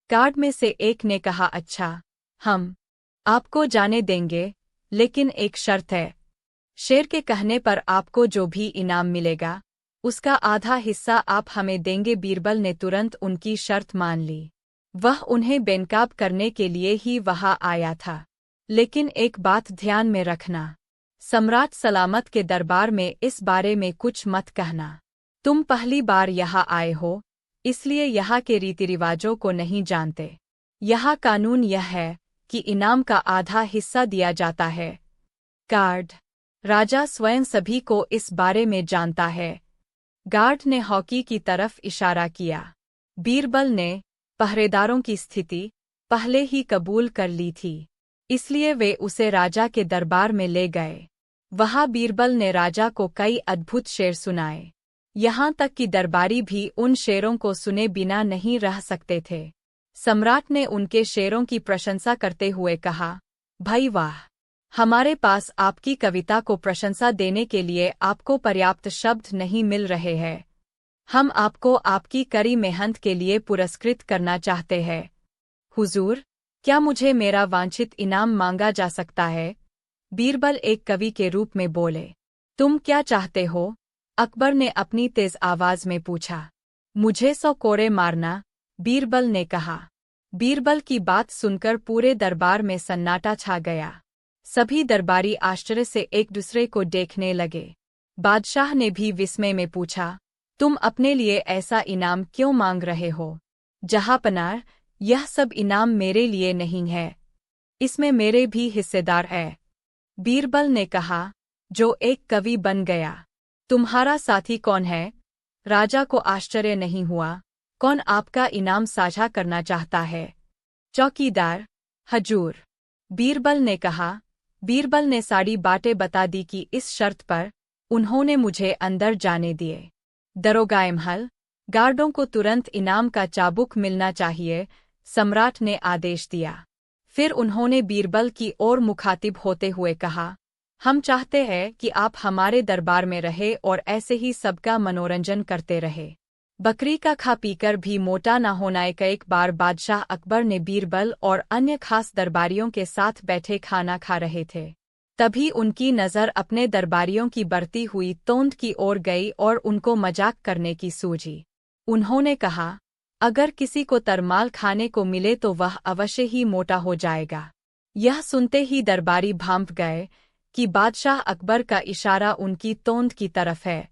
गार्ड में से एक ने कहा, अच्छा, हम आपको जाने देंगे, लेकिन एक शर्त है। शेर के कहने पर आपको जो भी इनाम मिलेगा उसका आधा हिस्सा आप हमें देंगे। बीरबल ने तुरंत उनकी शर्त मान ली। वह उन्हें बेनकाब करने के लिए ही वहां आया था। लेकिन एक बात ध्यान में रखना, सम्राट सलामत के दरबार में इस बारे में कुछ मत कहना। तुम पहली बार यहाँ आए हो, इसलिए यहाँ के रीति रिवाजों को नहीं जानते। यहाँ कानून यह है कि इनाम का आधा हिस्सा दिया जाता है। गार्ड, राजा स्वयं सभी को इस बारे में जानता है। गार्ड ने हॉकी की तरफ इशारा किया। बीरबल ने पहरेदारों की स्थिति पहले ही कबूल कर ली थी, इसलिए वे उसे राजा के दरबार में ले गए। वहां बीरबल ने राजा को कई अद्भुत शेर सुनाए। यहाँ तक कि दरबारी भी उन शेरों को सुने बिना नहीं रह सकते थे। सम्राट ने उनके शेरों की प्रशंसा करते हुए कहा, भाई वाह, हमारे पास आपकी कविता को प्रशंसा देने के लिए आपको पर्याप्त शब्द नहीं मिल रहे हैं। हम आपको आपकी कड़ी मेहनत के लिए पुरस्कृत करना चाहते हैं। हुजूर, क्या मुझे मेरा वांछित इनाम मांगा जा सकता है? बीरबल एक कवि के रूप में बोले। तुम क्या चाहते हो? अकबर ने अपनी तेज आवाज में पूछा। मुझे 100 कोड़े मारना, बीरबल ने कहा। बीरबल की बात सुनकर पूरे दरबार में सन्नाटा छा गया। सभी दरबारी आश्चर्य से एक दूसरे को देखने लगे। बादशाह ने भी विस्मय में पूछा, तुम अपने लिए ऐसा इनाम क्यों मांग रहे हो? जहांपनाह, यह सब इनाम मेरे लिए नहीं है, इसमें मेरे भी हिस्सेदार है। बीरबल ने कहा, जो एक कवि बन गया। तुम्हारा साथी कौन है? राजा को आश्चर्य नहीं हुआ। कौन आपका इनाम साझा करना चाहता है? चौकीदार, हजूर, बीरबल ने कहा। बीरबल ने सारी बातें बता दी कि इस शर्त पर उन्होंने मुझे अंदर जाने दिए। दरोगाएमहल, गार्डों को तुरंत इनाम का चाबुक मिलना चाहिए, सम्राट ने आदेश दिया। फिर उन्होंने बीरबल की ओर मुखातिब होते हुए कहा, हम चाहते हैं कि आप हमारे दरबार में रहे और ऐसे ही सबका मनोरंजन करते रहे। बकरी का खा पीकर भी मोटा न होना। एक बार बादशाह अकबर ने बीरबल और अन्य खास दरबारियों के साथ बैठे खाना खा रहे थे। तभी उनकी नज़र अपने दरबारियों की बढ़ती हुई तोंद की ओर गई और उनको मजाक करने की सूझी। उन्होंने कहा, अगर किसी को तरमाल खाने को मिले तो वह अवश्य ही मोटा हो जाएगा। यह सुनते ही दरबारी भांप गए कि बादशाह अकबर का इशारा उनकी तोंद की तरफ है।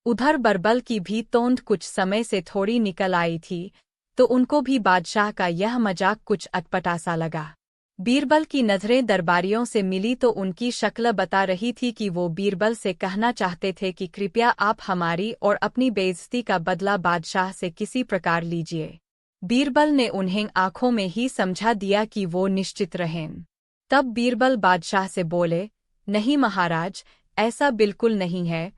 उधर बरबल की भी तोंद कुछ समय से थोड़ी निकल आई थी, तो उनको भी बादशाह का यह मजाक कुछ अटपटा सा लगा। बीरबल की नज़रें दरबारियों से मिली तो उनकी शक्ल बता रही थी कि वो बीरबल से कहना चाहते थे कि कृपया आप हमारी और अपनी बेइज्जती का बदला बादशाह से किसी प्रकार लीजिए। बीरबल ने उन्हें आंखों में ही समझा दिया कि वो निश्चित रहें। तब बीरबल बादशाह से बोले, नहीं महाराज, ऐसा बिल्कुल नहीं है।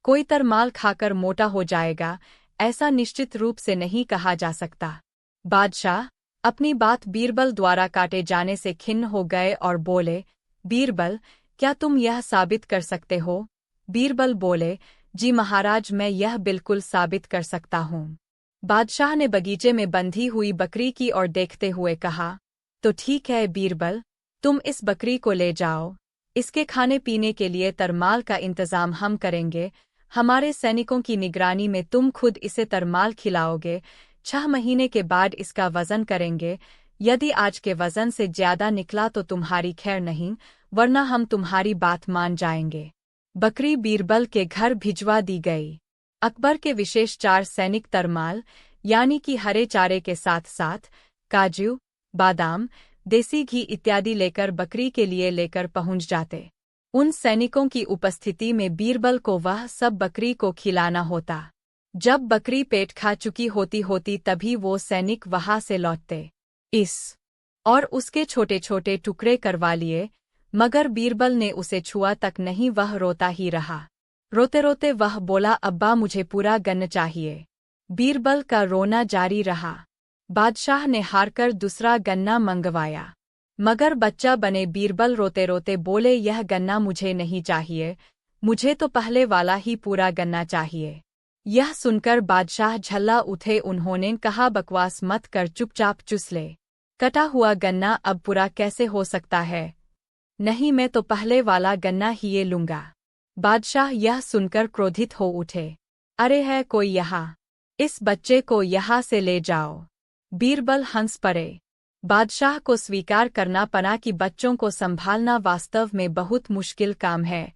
कोई तरमाल खाकर मोटा हो जाएगा, ऐसा निश्चित रूप से नहीं कहा जा सकता। बादशाह अपनी बात बीरबल द्वारा काटे जाने से खिन्न हो गए और बोले, बीरबल, क्या तुम यह साबित कर सकते हो? बीरबल बोले, जी महाराज, मैं यह बिल्कुल साबित कर सकता हूँ। बादशाह ने बगीचे में बंधी हुई बकरी की ओर देखते हुए कहा, तो ठीक है बीरबल, तुम इस बकरी को ले जाओ। इसके खाने पीने के लिए तरमाल का इंतजाम हम करेंगे। हमारे सैनिकों की निगरानी में तुम खुद इसे तरमाल खिलाओगे। 6 महीने के बाद इसका वजन करेंगे। यदि आज के वजन से ज्यादा निकला तो तुम्हारी खैर नहीं, वरना हम तुम्हारी बात मान जाएंगे। बकरी बीरबल के घर भिजवा दी गई। अकबर के विशेष 4 सैनिक तरमाल यानी कि हरे चारे के साथ साथ काजू, बादाम, देसी घी इत्यादि लेकर बकरी के लिए लेकर पहुंच जाते। उन सैनिकों की उपस्थिति में बीरबल को वह सब बकरी को खिलाना होता। जब बकरी पेट खा चुकी होती तभी वो सैनिक वहां से लौटते। इस और उसके छोटे छोटे टुकड़े करवा लिए, मगर बीरबल ने उसे छुआ तक नहीं, वह रोता ही रहा। रोते रोते वह बोला, अब्बा मुझे पूरा गन्न चाहिए। बीरबल का रोना जारी रहा। बादशाह ने हारकर दूसरा गन्ना मंगवाया, मगर बच्चा बने बीरबल रोते रोते बोले, यह गन्ना मुझे नहीं चाहिए, मुझे तो पहले वाला ही पूरा गन्ना चाहिए। यह सुनकर बादशाह झल्ला उठे। उन्होंने कहा, बकवास मत कर, चुपचाप चूस ले। कटा हुआ गन्ना अब पूरा कैसे हो सकता है? नहीं, मैं तो पहले वाला गन्ना ही ये लूंगा। बादशाह यह सुनकर क्रोधित हो उठे। अरे है कोई यहाँ? इस बच्चे को यहाँ से ले जाओ। बीरबल हंस पड़े। बादशाह को स्वीकार करना पड़ा कि बच्चों को संभालना वास्तव में बहुत मुश्किल काम है।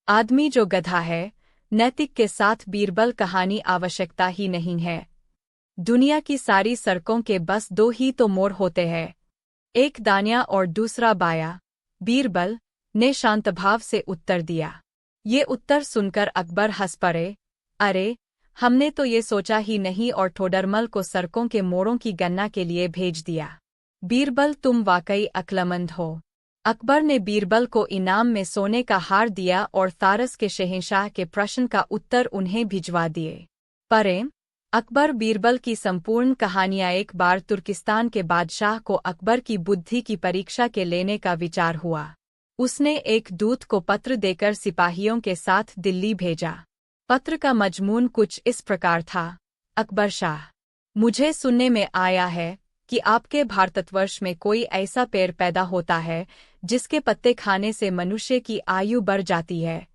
आदमी जो गधा है, नैतिक के साथ बीरबल कहानी आवश्यकता ही नहीं है। दुनिया की सारी सड़कों के बस 2 ही तो मोड़ होते हैं, एक दायां और दूसरा बायां। बीरबल ने शांत भाव से उत्तर दिया। ये उत्तर सुनकर अकबर हंस पड़े। अरे, हमने तो ये सोचा ही नहीं और ठोडरमल को सड़कों के मोड़ों की गणना के लिए भेज दिया। बीरबल, तुम वाकई अक्लमंद हो। अकबर ने बीरबल को इनाम में सोने का हार दिया और फारस के शहंशाह के प्रश्न का उत्तर उन्हें भिजवा दिए। परेम अकबर बीरबल की संपूर्ण कहानियां। एक बार तुर्किस्तान के बादशाह को अकबर की बुद्धि की परीक्षा के लेने का विचार हुआ। उसने एक दूत को पत्र देकर सिपाहियों के साथ दिल्ली भेजा। पत्र का मजमून कुछ इस प्रकार था, अकबर शाह, मुझे सुनने में आया है कि आपके भारतवर्ष में कोई ऐसा पेड़ पैदा होता है जिसके पत्ते खाने से मनुष्य की आयु बढ़ जाती है।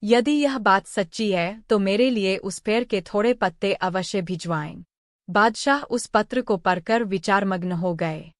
यदि यह बात सच्ची है तो मेरे लिए उस पेड़ के थोड़े पत्ते अवश्य भिजवाएं। बादशाह उस पत्र को पढ़कर विचारमग्न हो गए।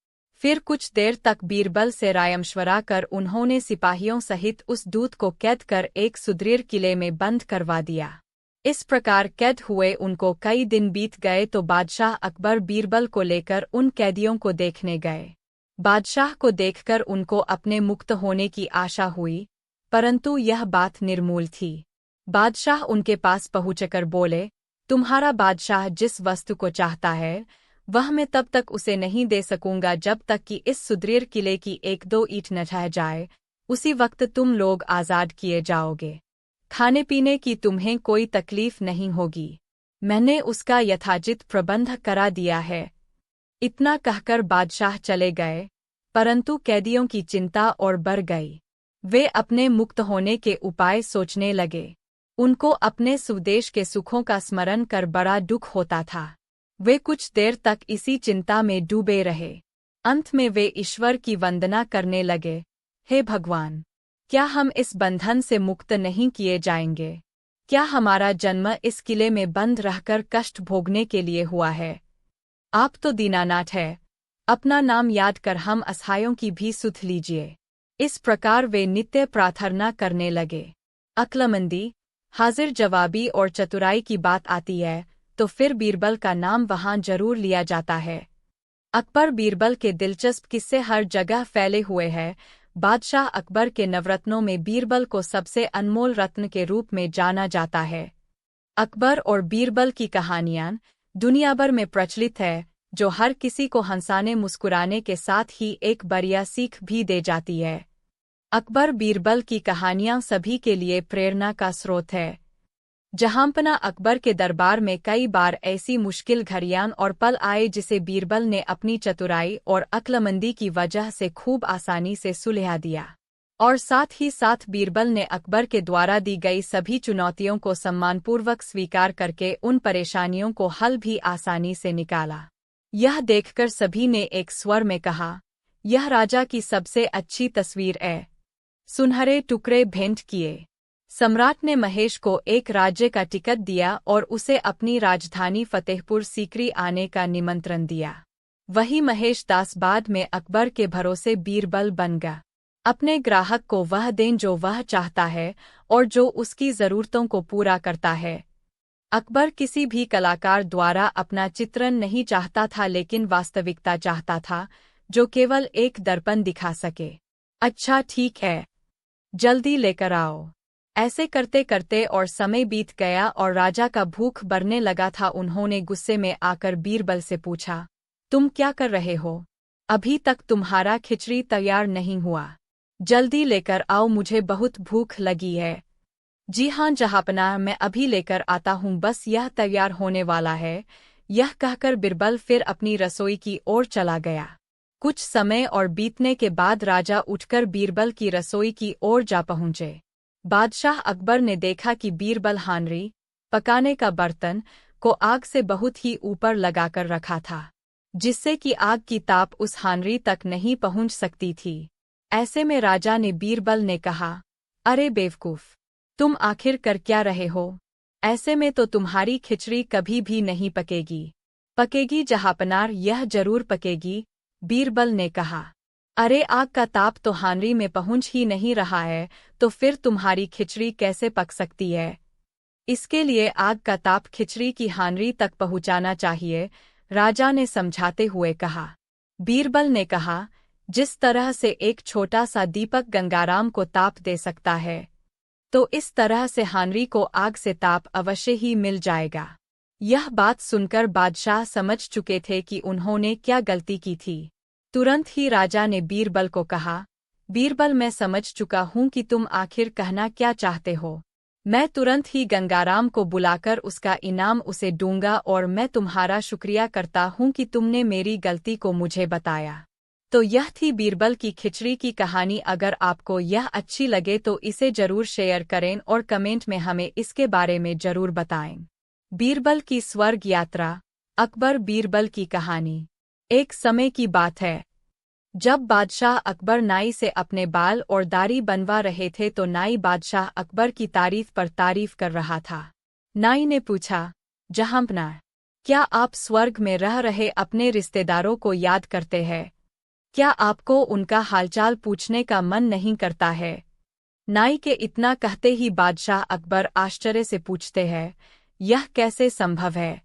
फिर कुछ देर तक बीरबल से रायमशवरा कर उन्होंने सिपाहियों सहित उस दूत को कैद कर एक सुदृढ़ किले में बंद करवा दिया। इस प्रकार कैद हुए उनको कई दिन बीत गए तो बादशाह अकबर बीरबल को लेकर उन कैदियों को देखने गए। बादशाह को देखकर उनको अपने मुक्त होने की आशा हुई, परंतु यह बात निर्मूल थी। बादशाह उनके पास पहुंचकर बोले, तुम्हारा बादशाह जिस वस्तु को चाहता है वह मैं तब तक उसे नहीं दे सकूंगा जब तक कि इस सुदृढ़ किले की 1-2 ईंट न ढह जाए। उसी वक्त तुम लोग आज़ाद किए जाओगे। खाने पीने की तुम्हें कोई तकलीफ नहीं होगी। मैंने उसका यथाचित प्रबंध करा दिया है। इतना कहकर बादशाह चले गए, परंतु कैदियों की चिंता और बढ़ गई। वे अपने मुक्त होने के उपाय सोचने लगे। उनको अपने स्वदेश के सुखों का स्मरण कर बड़ा दुख होता था। वे कुछ देर तक इसी चिंता में डूबे रहे। अंत में वे ईश्वर की वंदना करने लगे, हे भगवान, क्या हम इस बंधन से मुक्त नहीं किए जाएंगे? क्या हमारा जन्म इस किले में बंद रहकर कष्ट भोगने के लिए हुआ है? आप तो दीनानाथ है, अपना नाम याद कर हम असहायों की भी सुध लीजिए। इस प्रकार वे नित्य प्रार्थना करने लगे। अक्लमंदी, हाजिर जवाबी और चतुराई की बात आती है तो फिर बीरबल का नाम वहां जरूर लिया जाता है। अकबर बीरबल के दिलचस्प किस्से हर जगह फैले हुए हैं। बादशाह अकबर के नवरत्नों में बीरबल को सबसे अनमोल रत्न के रूप में जाना जाता है। अकबर और बीरबल की कहानियां दुनिया भर में प्रचलित है, जो हर किसी को हंसाने मुस्कुराने के साथ ही एक बढ़िया सीख भी दे जाती है। अकबर बीरबल की कहानियां सभी के लिए प्रेरणा का स्रोत है। जहांपना अकबर के दरबार में कई बार ऐसी मुश्किल घड़ियां और पल आए जिसे बीरबल ने अपनी चतुराई और अक्लमंदी की वजह से खूब आसानी से सुलझा दिया। और साथ ही साथ बीरबल ने अकबर के द्वारा दी गई सभी चुनौतियों को सम्मानपूर्वक स्वीकार करके उन परेशानियों को हल भी आसानी से निकाला। यह देखकर सभी ने एक स्वर में कहा, यह राजा की सबसे अच्छी तस्वीर है। सुनहरे टुकड़े भेंट किए। सम्राट ने महेश को एक राज्य का टिकट दिया और उसे अपनी राजधानी फतेहपुर सीकरी आने का निमंत्रण दिया। वही महेश दास बाद में अकबर के भरोसे बीरबल बन गया। अपने ग्राहक को वह दें जो वह चाहता है और जो उसकी ज़रूरतों को पूरा करता है। अकबर किसी भी कलाकार द्वारा अपना चित्रण नहीं चाहता था, लेकिन वास्तविकता चाहता था, जो केवल एक दर्पण दिखा सके। अच्छा ठीक है, जल्दी लेकर आओ। ऐसे करते करते और समय बीत गया और राजा का भूख बढ़ने लगा था। उन्होंने गुस्से में आकर बीरबल से पूछा, तुम क्या कर रहे हो? अभी तक तुम्हारा खिचड़ी तैयार नहीं हुआ। जल्दी लेकर आओ, मुझे बहुत भूख लगी है। जी हाँ जहांपनाह, मैं अभी लेकर आता हूँ, बस यह तैयार होने वाला है। यह कहकर बीरबल फिर अपनी रसोई की ओर चला गया। कुछ समय और बीतने के बाद राजा उठकर बीरबल की रसोई की ओर जा पहुँचे। बादशाह अकबर ने देखा कि बीरबल हांडी, पकाने का बर्तन, को आग से बहुत ही ऊपर लगाकर रखा था, जिससे कि आग की ताप उस हांडी तक नहीं पहुँच सकती थी। ऐसे में राजा ने बीरबल ने कहा, अरे बेवकूफ़, तुम आखिर कर क्या रहे हो? ऐसे में तो तुम्हारी खिचड़ी कभी भी नहीं पकेगी। पकेगी जहांपनाह, यह जरूर पकेगी, बीरबल ने कहा। अरे आग का ताप तो हांडी में पहुंच ही नहीं रहा है, तो फिर तुम्हारी खिचड़ी कैसे पक सकती है? इसके लिए आग का ताप खिचड़ी की हांडी तक पहुंचाना चाहिए, राजा ने समझाते हुए कहा। बीरबल ने कहा, जिस तरह से एक छोटा सा दीपक गंगाराम को ताप दे सकता है, तो इस तरह से हांडी को आग से ताप अवश्य ही मिल जाएगा। यह बात सुनकर बादशाह समझ चुके थे कि उन्होंने क्या गलती की थी। तुरंत ही राजा ने बीरबल को कहा, बीरबल, मैं समझ चुका हूँ कि तुम आखिर कहना क्या चाहते हो। मैं तुरंत ही गंगाराम को बुलाकर उसका इनाम उसे दूंगा और मैं तुम्हारा शुक्रिया करता हूँ कि तुमने मेरी गलती को मुझे बताया। तो यह थी बीरबल की खिचड़ी की कहानी। अगर आपको यह अच्छी लगे तो इसे जरूर शेयर करें और कमेंट में हमें इसके बारे में जरूर बताएं। बीरबल की स्वर्ग यात्रा। अकबर बीरबल की कहानी। एक समय की बात है, जब बादशाह अकबर नाई से अपने बाल और दाढ़ी बनवा रहे थे तो नाई बादशाह अकबर की तारीफ पर तारीफ कर रहा था। नाई ने पूछा, जहांपनाह, क्या आप स्वर्ग में रह रहे अपने रिश्तेदारों को याद करते हैं? क्या आपको उनका हालचाल पूछने का मन नहीं करता है? नाई के इतना कहते ही बादशाह अकबर आश्चर्य से पूछते हैं, यह कैसे संभव है?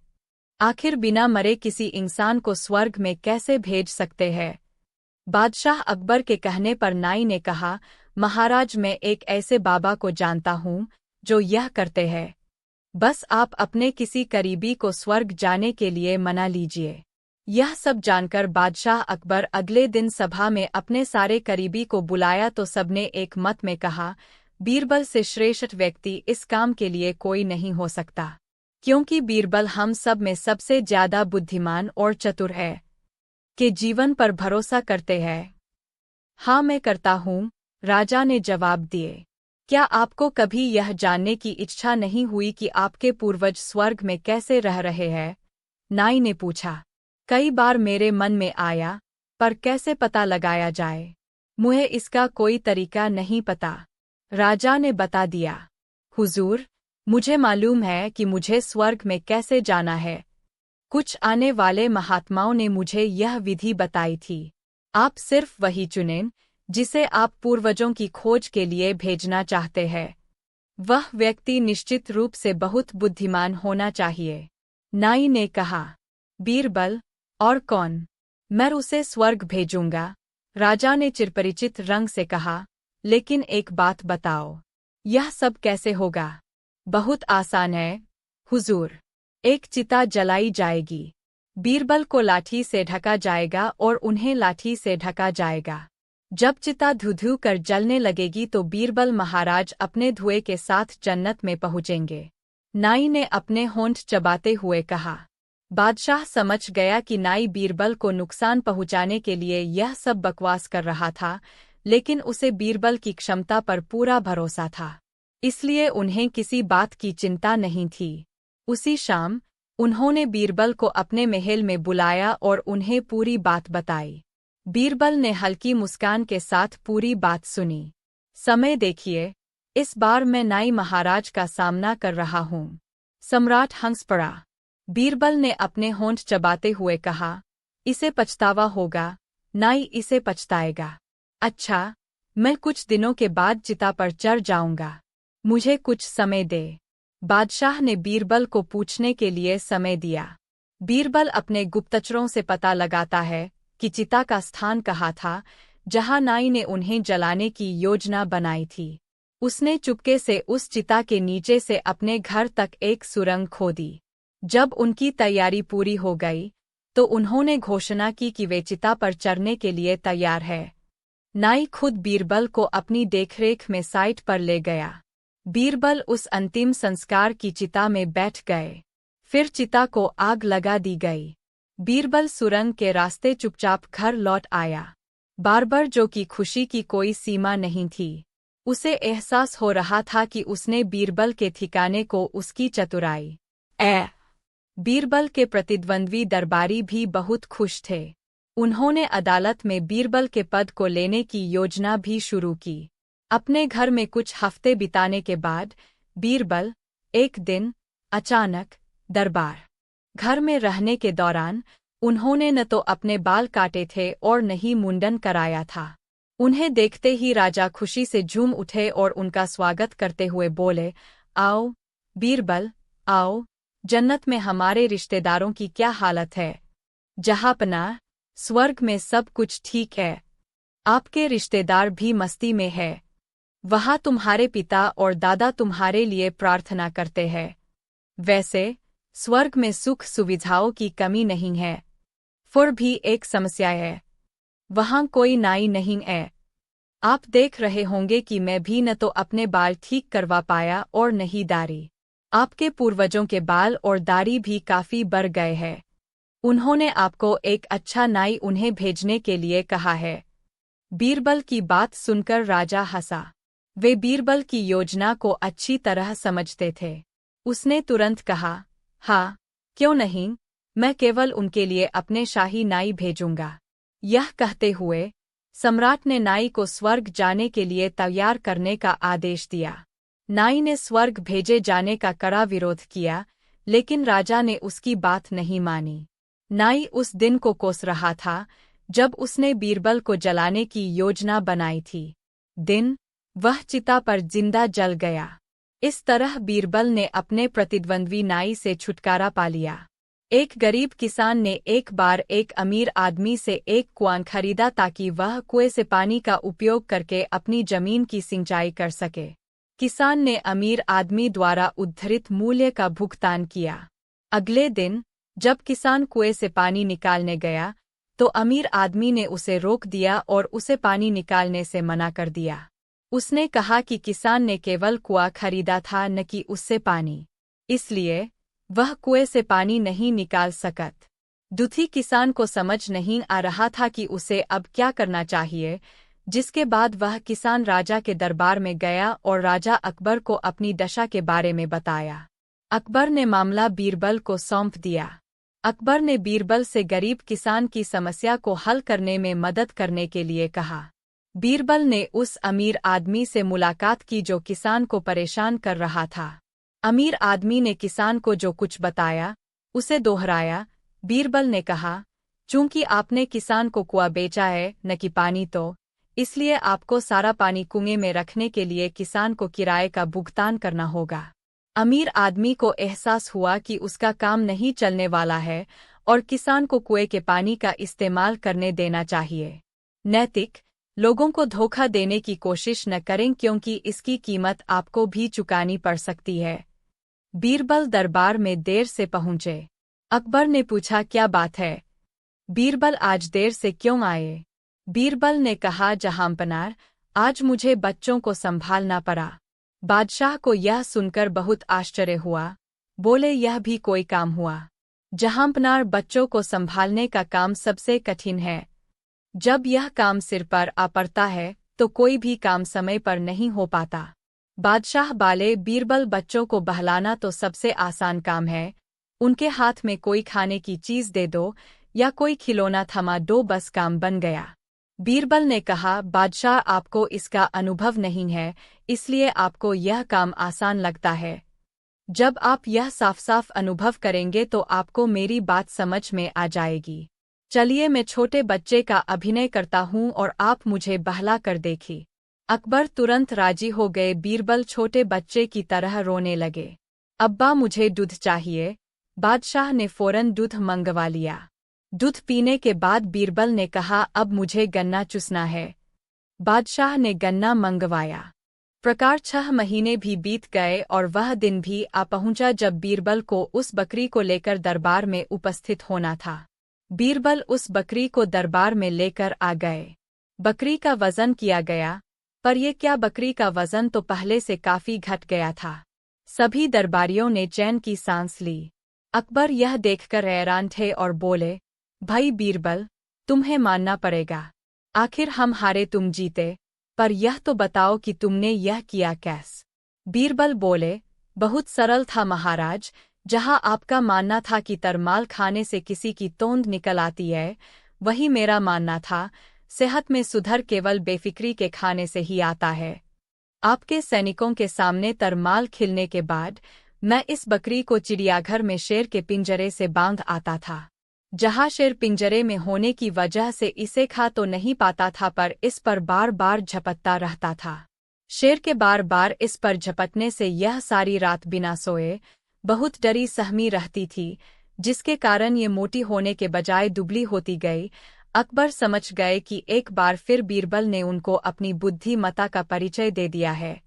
आखिर बिना मरे किसी इंसान को स्वर्ग में कैसे भेज सकते हैं? बादशाह अकबर के कहने पर नाई ने कहा, महाराज, मैं एक ऐसे बाबा को जानता हूँ जो यह करते हैं। बस आप अपने किसी करीबी को स्वर्ग जाने के लिए मना लीजिए। यह सब जानकर बादशाह अकबर अगले दिन सभा में अपने सारे करीबी को बुलाया तो सबने एक मत में कहा, बीरबल से श्रेष्ठ व्यक्ति इस काम के लिए कोई नहीं हो सकता, क्योंकि बीरबल हम सब में सबसे ज्यादा बुद्धिमान और चतुर है। के जीवन पर भरोसा करते हैं? हाँ मैं करता हूँ, राजा ने जवाब दिए। क्या आपको कभी यह जानने की इच्छा नहीं हुई कि आपके पूर्वज स्वर्ग में कैसे रह रहे हैं? नाई ने पूछा। कई बार मेरे मन में आया, पर कैसे पता लगाया जाए? मुझे इसका कोई तरीका नहीं पता। राजा ने बता दिया, हुजूर, मुझे मालूम है कि मुझे स्वर्ग में कैसे जाना है। कुछ आने वाले महात्माओं ने मुझे यह विधि बताई थी। आप सिर्फ वही चुनें जिसे आप पूर्वजों की खोज के लिए भेजना चाहते हैं। वह व्यक्ति निश्चित रूप से बहुत बुद्धिमान होना चाहिए। नाई ने कहा, बीरबल, और कौन? मैं उसे स्वर्ग भेजूंगा। राजा ने चिरपरिचित रंग से कहा, लेकिन एक बात बताओ, यह सब कैसे होगा? बहुत आसान है, हुजूर। एक चिता जलाई जाएगी। बीरबल को लाठी से ढका जाएगा और उन्हें लाठी से ढका जाएगा। जब चिता धुधु कर जलने लगेगी तो बीरबल महाराज अपने धुएं के साथ जन्नत में पहुंचेंगे। नाई ने अपने होंठ चबाते हुए कहा। बादशाह समझ गया कि नाई बीरबल को नुकसान पहुंचाने के लिए यह सब बकवास कर रहा था, लेकिन उसे बीरबल की क्षमता पर पूरा भरोसा था, इसलिए उन्हें किसी बात की चिंता नहीं थी। उसी शाम उन्होंने बीरबल को अपने महल में बुलाया और उन्हें पूरी बात बताई। बीरबल ने हल्की मुस्कान के साथ पूरी बात सुनी। समय देखिए, इस बार मैं नाई महाराज का सामना कर रहा हूँ। सम्राट हंस पड़ा। बीरबल ने अपने होंठ चबाते हुए कहा, इसे पछतावा होगा। नाई इसे पछताएगा। अच्छा, मैं कुछ दिनों के बाद चिता पर चढ़ जाऊंगा। मुझे कुछ समय दे। बादशाह ने बीरबल को पूछने के लिए समय दिया। बीरबल अपने गुप्तचरों से पता लगाता है कि चिता का स्थान कहाँ था, जहाँ नाई ने उन्हें जलाने की योजना बनाई थी। उसने चुपके से उस चिता के नीचे से अपने घर तक एक सुरंग खोदी। जब उनकी तैयारी पूरी हो गई, तो उन्होंने घोषणा की कि वे चिता पर चढ़ने के लिए तैयार है। नाई खुद बीरबल को अपनी देखरेख में साइट पर ले गया। बीरबल उस अंतिम संस्कार की चिता में बैठ गए। फिर चिता को आग लगा दी गई। बीरबल सुरंग के रास्ते चुपचाप घर लौट आया। बारबर जो की खुशी की कोई सीमा नहीं थी। उसे एहसास हो रहा था कि उसने बीरबल के ठिकाने को उसकी चतुराई। बीरबल के प्रतिद्वंद्वी दरबारी भी बहुत खुश थे। उन्होंने अदालत में बीरबल के पद को लेने की योजना भी शुरू की। अपने घर में कुछ हफ्ते बिताने के बाद बीरबल एक दिन अचानक दरबार घर में रहने के दौरान उन्होंने न तो अपने बाल काटे थे और न ही मुंडन कराया था। उन्हें देखते ही राजा खुशी से झूम उठे और उनका स्वागत करते हुए बोले, आओ बीरबल, आओ। जन्नत में हमारे रिश्तेदारों की क्या हालत है? जहाँपनाह, स्वर्ग में सब कुछ ठीक है। आपके रिश्तेदार भी मस्ती में है। वहाँ तुम्हारे पिता और दादा तुम्हारे लिए प्रार्थना करते हैं। वैसे स्वर्ग में सुख सुविधाओं की कमी नहीं है, फिर भी एक समस्या है। वहाँ कोई नाई नहीं है। आप देख रहे होंगे कि मैं भी न तो अपने बाल ठीक करवा पाया और न ही दाढ़ी। आपके पूर्वजों के बाल और दाढ़ी भी काफी बढ़ गए हैं। उन्होंने आपको एक अच्छा नाई उन्हें भेजने के लिए कहा है। बीरबल की बात सुनकर राजा हंसा। वे बीरबल की योजना को अच्छी तरह समझते थे। उसने तुरंत कहा, हाँ, क्यों नहीं, मैं केवल उनके लिए अपने शाही नाई भेजूंगा। यह कहते हुए सम्राट ने नाई को स्वर्ग जाने के लिए तैयार करने का आदेश दिया। नाई ने स्वर्ग भेजे जाने का कड़ा विरोध किया, लेकिन राजा ने उसकी बात नहीं मानी। नाई उस दिन को कोस रहा था जब उसने बीरबल को जलाने की योजना बनाई थी। वह चिता पर जिंदा जल गया। इस तरह बीरबल ने अपने प्रतिद्वंद्वी नाई से छुटकारा पा लिया। एक गरीब किसान ने एक बार एक अमीर आदमी से एक कुआं खरीदा ताकि वह कुएं से पानी का उपयोग करके अपनी जमीन की सिंचाई कर सके। किसान ने अमीर आदमी द्वारा उद्धृत मूल्य का भुगतान किया। अगले दिन जब किसान कुएं से पानी निकालने गया, तो अमीर आदमी ने उसे रोक दिया और उसे पानी निकालने से मना कर दिया। उसने कहा कि किसान ने केवल कुआं खरीदा था, न कि उससे पानी, इसलिए वह कुएं से पानी नहीं निकाल सकत। दुखी किसान को समझ नहीं आ रहा था कि उसे अब क्या करना चाहिए, जिसके बाद वह किसान राजा के दरबार में गया और राजा अकबर को अपनी दशा के बारे में बताया। अकबर ने मामला बीरबल को सौंप दिया। अकबर ने बीरबल से गरीब किसान की समस्या को हल करने में मदद करने के लिए कहा। बीरबल ने उस अमीर आदमी से मुलाकात की जो किसान को परेशान कर रहा था। अमीर आदमी ने किसान को जो कुछ बताया उसे दोहराया। बीरबल ने कहा, चूंकि आपने किसान को कुआं बेचा है न कि पानी, तो इसलिए आपको सारा पानी कुएं में रखने के लिए किसान को किराए का भुगतान करना होगा। अमीर आदमी को एहसास हुआ कि उसका काम नहीं चलने वाला है और किसान को कुएं के पानी का इस्तेमाल करने देना चाहिए। नैतिक लोगों को धोखा देने की कोशिश न करें, क्योंकि इसकी कीमत आपको भी चुकानी पड़ सकती है। बीरबल दरबार में देर से पहुंचे। अकबर ने पूछा, क्या बात है बीरबल, आज देर से क्यों आए? बीरबल ने कहा, जहांपनार, आज मुझे बच्चों को संभालना पड़ा। बादशाह को यह सुनकर बहुत आश्चर्य हुआ। बोले, यह भी कोई काम हुआ? जहांपनार, बच्चों को संभालने का काम सबसे कठिन है। जब यह काम सिर पर आ पड़ता है तो कोई भी काम समय पर नहीं हो पाता। बादशाह बोले, बीरबल, बच्चों को बहलाना तो सबसे आसान काम है। उनके हाथ में कोई खाने की चीज दे दो या कोई खिलौना थमा दो, बस काम बन गया। बीरबल ने कहा, बादशाह, आपको इसका अनुभव नहीं है, इसलिए आपको यह काम आसान लगता है। जब आप यह साफ साफ अनुभव करेंगे तो आपको मेरी बात समझ में आ जाएगी। चलिए, मैं छोटे बच्चे का अभिनय करता हूँ और आप मुझे बहला कर देखिए। अकबर तुरंत राजी हो गए। बीरबल छोटे बच्चे की तरह रोने लगे। अब्बा, मुझे दूध चाहिए। बादशाह ने फौरन दूध मंगवा लिया। दूध पीने के बाद बीरबल ने कहा, अब मुझे गन्ना चूसना है। बादशाह ने गन्ना मंगवाया। प्रकार 6 महीने भी बीत गए और वह दिन भी आ पहुंचा जब बीरबल को उस बकरी को लेकर दरबार में उपस्थित होना था। बीरबल उस बकरी को दरबार में लेकर आ गए। बकरी का वजन किया गया, पर यह क्या, बकरी का वजन तो पहले से काफी घट गया था। सभी दरबारियों ने चैन की सांस ली। अकबर यह देखकर हैरान थे और बोले, भाई बीरबल, तुम्हें मानना पड़ेगा। आखिर हम हारे, तुम जीते, पर यह तो बताओ कि तुमने यह किया कैसे? बीरबल बोले, बहुत सरल था महाराज। जहां आपका मानना था कि तरमाल खाने से किसी की तोंद निकल आती है, वही मेरा मानना था। सेहत में सुधार केवल बेफिक्री के खाने से ही आता है। आपके सैनिकों के सामने तरमाल खिलने के बाद मैं इस बकरी को चिड़ियाघर में शेर के पिंजरे से बांध आता था। जहां शेर पिंजरे में होने की वजह से इसे खा तो नहीं पाता था, पर इस पर बार बार झपटता रहता था। शेर के बार बार इस पर झपटने से यह सारी रात बिना सोए बहुत डरी सहमी रहती थी, जिसके कारण ये मोटी होने के बजाय दुबली होती गई। अकबर समझ गए कि एक बार फिर बीरबल ने उनको अपनी बुद्धिमत्ता का परिचय दे दिया है।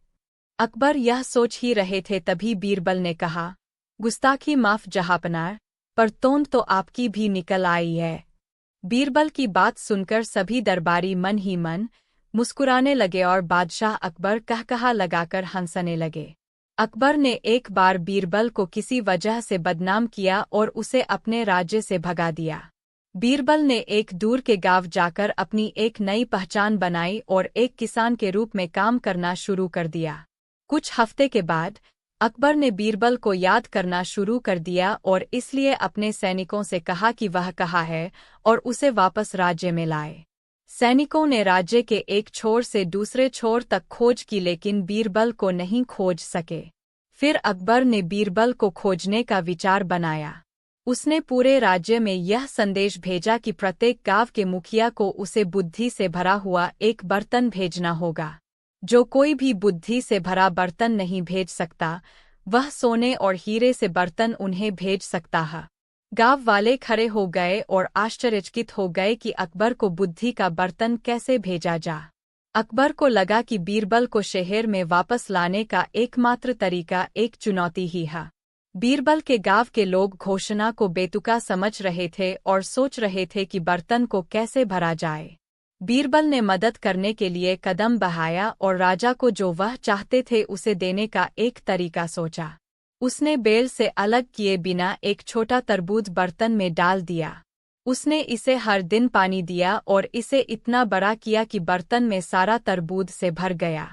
अकबर यह सोच ही रहे थे, तभी बीरबल ने कहा, गुस्ताखी माफ जहांपनार, पर तोंद तो आपकी भी निकल आई है। बीरबल की बात सुनकर सभी दरबारी मन ही मन मुस्कुराने लगे और बादशाह अकबर कहकहा लगाकर हंसने लगे। अकबर ने एक बार बीरबल को किसी वजह से बदनाम किया और उसे अपने राज्य से भगा दिया। बीरबल ने एक दूर के गांव जाकर अपनी एक नई पहचान बनाई और एक किसान के रूप में काम करना शुरू कर दिया। कुछ हफ्ते के बाद अकबर ने बीरबल को याद करना शुरू कर दिया और इसलिए अपने सैनिकों से कहा कि वह कहाँ है और उसे वापस राज्य में लाए। सैनिकों ने राज्य के एक छोर से दूसरे छोर तक खोज की, लेकिन बीरबल को नहीं खोज सके। फिर अकबर ने बीरबल को खोजने का विचार बनाया। उसने पूरे राज्य में यह संदेश भेजा कि प्रत्येक गांव के मुखिया को उसे बुद्धि से भरा हुआ एक बर्तन भेजना होगा। जो कोई भी बुद्धि से भरा बर्तन नहीं भेज सकता, वह सोने और हीरे से बर्तन उन्हें भेज सकता है। गांव वाले खड़े हो गए और आश्चर्यचकित हो गए कि अकबर को बुद्धि का बर्तन कैसे भेजा जा। अकबर को लगा कि बीरबल को शहर में वापस लाने का एकमात्र तरीका एक चुनौती ही है। बीरबल के गांव के लोग घोषणा को बेतुका समझ रहे थे और सोच रहे थे कि बर्तन को कैसे भरा जाए। बीरबल ने मदद करने के लिए कदम बढ़ाया और राजा को जो वह चाहते थे उसे देने का एक तरीका सोचा। उसने बेल से अलग किए बिना एक छोटा तरबूज बर्तन में डाल दिया। उसने इसे हर दिन पानी दिया और इसे इतना बड़ा किया कि बर्तन में सारा तरबूज से भर गया।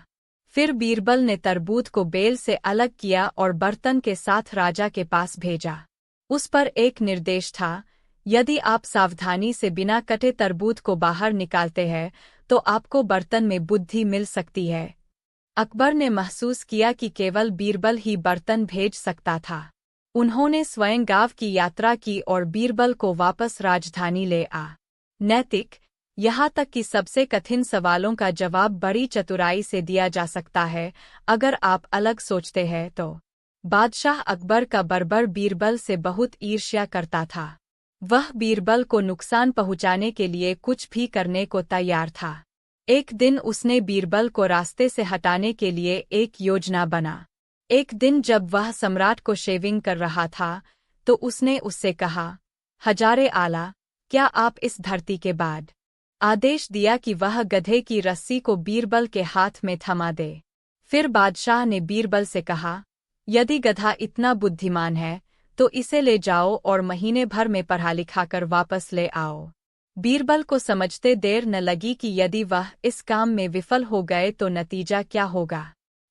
फिर बीरबल ने तरबूज को बेल से अलग किया और बर्तन के साथ राजा के पास भेजा। उस पर एक निर्देश था, यदि आप सावधानी से बिना कटे तरबूज को बाहर निकालते हैं तो आपको बर्तन में बुद्धि मिल सकती है। अकबर ने महसूस किया कि केवल बीरबल ही बर्तन भेज सकता था। उन्होंने स्वयं गांव की यात्रा की और बीरबल को वापस राजधानी ले आ। नैतिक, यहाँ तक कि सबसे कठिन सवालों का जवाब बड़ी चतुराई से दिया जा सकता है अगर आप अलग सोचते हैं तो। बादशाह अकबर का बर्बर बीरबल से बहुत ईर्ष्या करता था। वह बीरबल को नुकसान पहुंचाने के लिए कुछ भी करने को तैयार था। एक दिन उसने बीरबल को रास्ते से हटाने के लिए एक योजना बना। एक दिन जब वह सम्राट को शेविंग कर रहा था तो उसने उससे कहा, हजारे आला, क्या आप इस धरती के बाद? आदेश दिया कि वह गधे की रस्सी को बीरबल के हाथ में थमा दे। फिर बादशाह ने बीरबल से कहा, यदि गधा इतना बुद्धिमान है तो इसे ले जाओ और महीने भर में पढ़ा लिखा कर वापस ले आओ। बीरबल को समझते देर न लगी कि यदि वह इस काम में विफल हो गए तो नतीजा क्या होगा।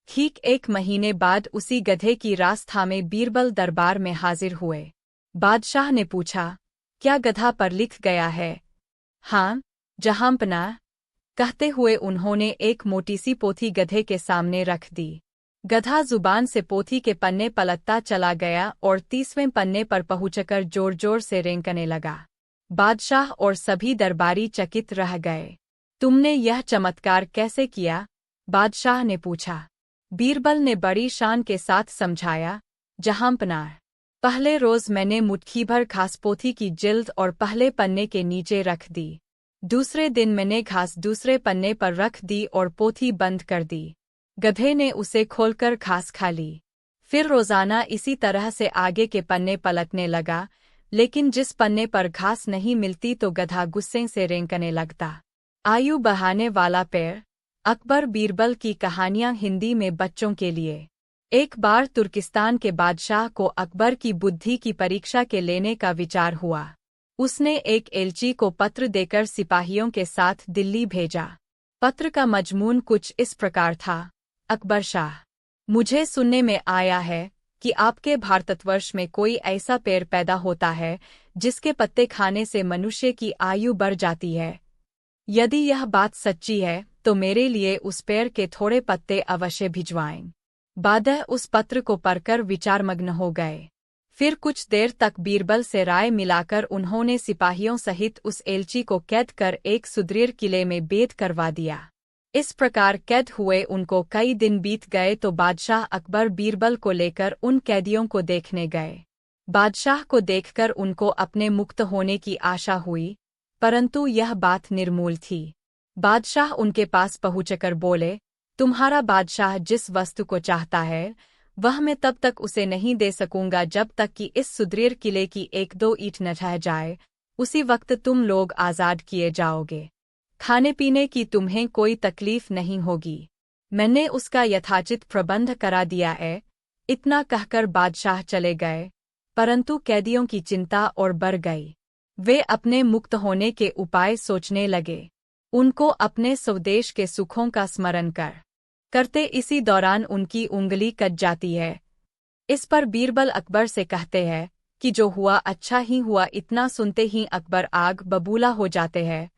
ठीक 1 महीने बाद उसी गधे की रास थामे बीरबल दरबार में हाजिर हुए। बादशाह ने पूछा, क्या गधा पर लिख गया है? हाँ, जहांपनाह, कहते हुए उन्होंने एक मोटी सी पोथी गधे के सामने रख दी। गधा जुबान से पोथी के पन्ने पलटता चला गया और 30वें पन्ने पर पहुंचकर जोर जोर से रेंकने लगा। बादशाह और सभी दरबारी चकित रह गए। तुमने यह चमत्कार कैसे किया? बादशाह ने पूछा। बीरबल ने बड़ी शान के साथ समझाया, जहांपनाह, पहले रोज मैंने मुट्ठी भर घास पोथी की जिल्द और पहले पन्ने के नीचे रख दी। दूसरे दिन मैंने घास दूसरे पन्ने पर रख दी और पोथी बंद कर दी। गधे ने उसे खोलकर घास खा ली। फिर रोजाना इसी तरह से आगे के पन्ने पलटने लगा, लेकिन जिस पन्ने पर घास नहीं मिलती तो गधा गुस्से से रेंकने लगता। आयु बढ़ाने वाला पेड़। अकबर बीरबल की कहानियां हिंदी में बच्चों के लिए। एक बार तुर्किस्तान के बादशाह को अकबर की बुद्धि की परीक्षा के लेने का विचार हुआ। उसने एक एलची को पत्र देकर सिपाहियों के साथ दिल्ली भेजा। पत्र का मजमून कुछ इस प्रकार था, अकबर शाह, मुझे सुनने में आया है कि आपके भारतवर्ष में कोई ऐसा पेड़ पैदा होता है जिसके पत्ते खाने से मनुष्य की आयु बढ़ जाती है। यदि यह बात सच्ची है तो मेरे लिए उस पेड़ के थोड़े पत्ते अवश्य भिजवाएं। बादशाह उस पत्र को पढ़कर विचारमग्न हो गए। फिर कुछ देर तक बीरबल से राय मिलाकर उन्होंने सिपाहियों सहित उस एलची को कैद कर एक सुदृढ़ किले में बैद करवा दिया। इस प्रकार कैद हुए उनको कई दिन बीत गए तो बादशाह अकबर बीरबल को लेकर उन कैदियों को देखने गए। बादशाह को देखकर उनको अपने मुक्त होने की आशा हुई, परंतु यह बात निर्मूल थी। बादशाह उनके पास पहुंचकर बोले, तुम्हारा बादशाह जिस वस्तु को चाहता है वह मैं तब तक उसे नहीं दे सकूंगा जब तक कि इस सुदृढ़ किले की 1-2 ईंट न ढह जाए। उसी वक्त तुम लोग आज़ाद किए जाओगे। खाने पीने की तुम्हें कोई तकलीफ नहीं होगी। मैंने उसका यथाचित प्रबंध करा दिया है। इतना कहकर बादशाह चले गए, परंतु कैदियों की चिंता और बढ़ गई। वे अपने मुक्त होने के उपाय सोचने लगे। उनको अपने स्वदेश के सुखों का स्मरण करते इसी दौरान उनकी उंगली कट जाती है। इस पर बीरबल अकबर से कहते हैं कि जो हुआ अच्छा ही हुआ। इतना सुनते ही अकबर आग बबूला हो जाते हैं,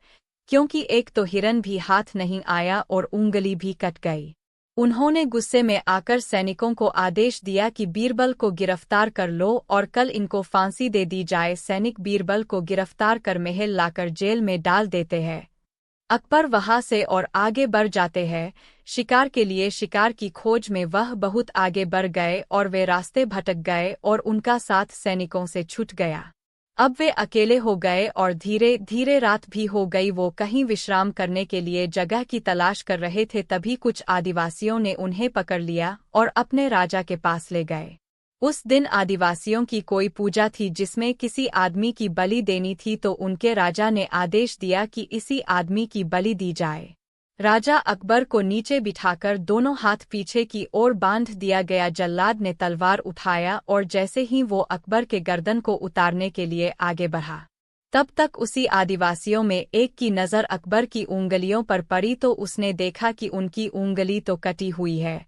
क्योंकि एक तो हिरन भी हाथ नहीं आया और उंगली भी कट गई। उन्होंने गुस्से में आकर सैनिकों को आदेश दिया कि बीरबल को गिरफ्तार कर लो और कल इनको फांसी दे दी जाए। सैनिक बीरबल को गिरफ्तार कर महल लाकर जेल में डाल देते हैं। अकबर वहां से और आगे बढ़ जाते हैं। शिकार के लिए शिकार की खोज में वह बहुत आगे बढ़ गए और वे रास्ते भटक गए और उनका साथ सैनिकों से छूट गया। अब वे अकेले हो गए और धीरे धीरे रात भी हो गई। वो कहीं विश्राम करने के लिए जगह की तलाश कर रहे थे, तभी कुछ आदिवासियों ने उन्हें पकड़ लिया और अपने राजा के पास ले गए। उस दिन आदिवासियों की कोई पूजा थी जिसमें किसी आदमी की बलि देनी थी, तो उनके राजा ने आदेश दिया कि इसी आदमी की बलि दी जाए। राजा अकबर को नीचे बिठाकर दोनों हाथ पीछे की ओर बांध दिया गया। जल्लाद ने तलवार उठाया और जैसे ही वो अकबर के गर्दन को उतारने के लिए आगे बढ़ा, तब तक उसी आदिवासियों में एक की नज़र अकबर की उंगलियों पर पड़ी तो उसने देखा कि उनकी उंगली तो कटी हुई है।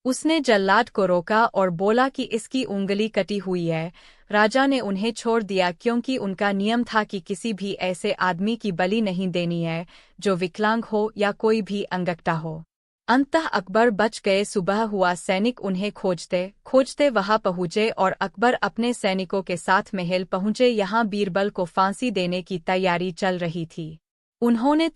उसने जल्लाद को रोका और बोला कि इसकी उंगली कटी हुई है। राजा ने उन्हें छोड़ दिया क्योंकि उनका नियम था कि किसी भी ऐसे आदमी की बलि नहीं देनी है जो विकलांग हो या कोई भी अंगकटा हो। अंततः अकबर बच गए। सुबह हुआ, सैनिक उन्हें खोजते खोजते वहां पहुंचे और अकबर अपने सैनिकों के साथ महल पहुंचे। यहाँ बीरबल को फांसी देने की तैयारी चल रही थी। उन्होंने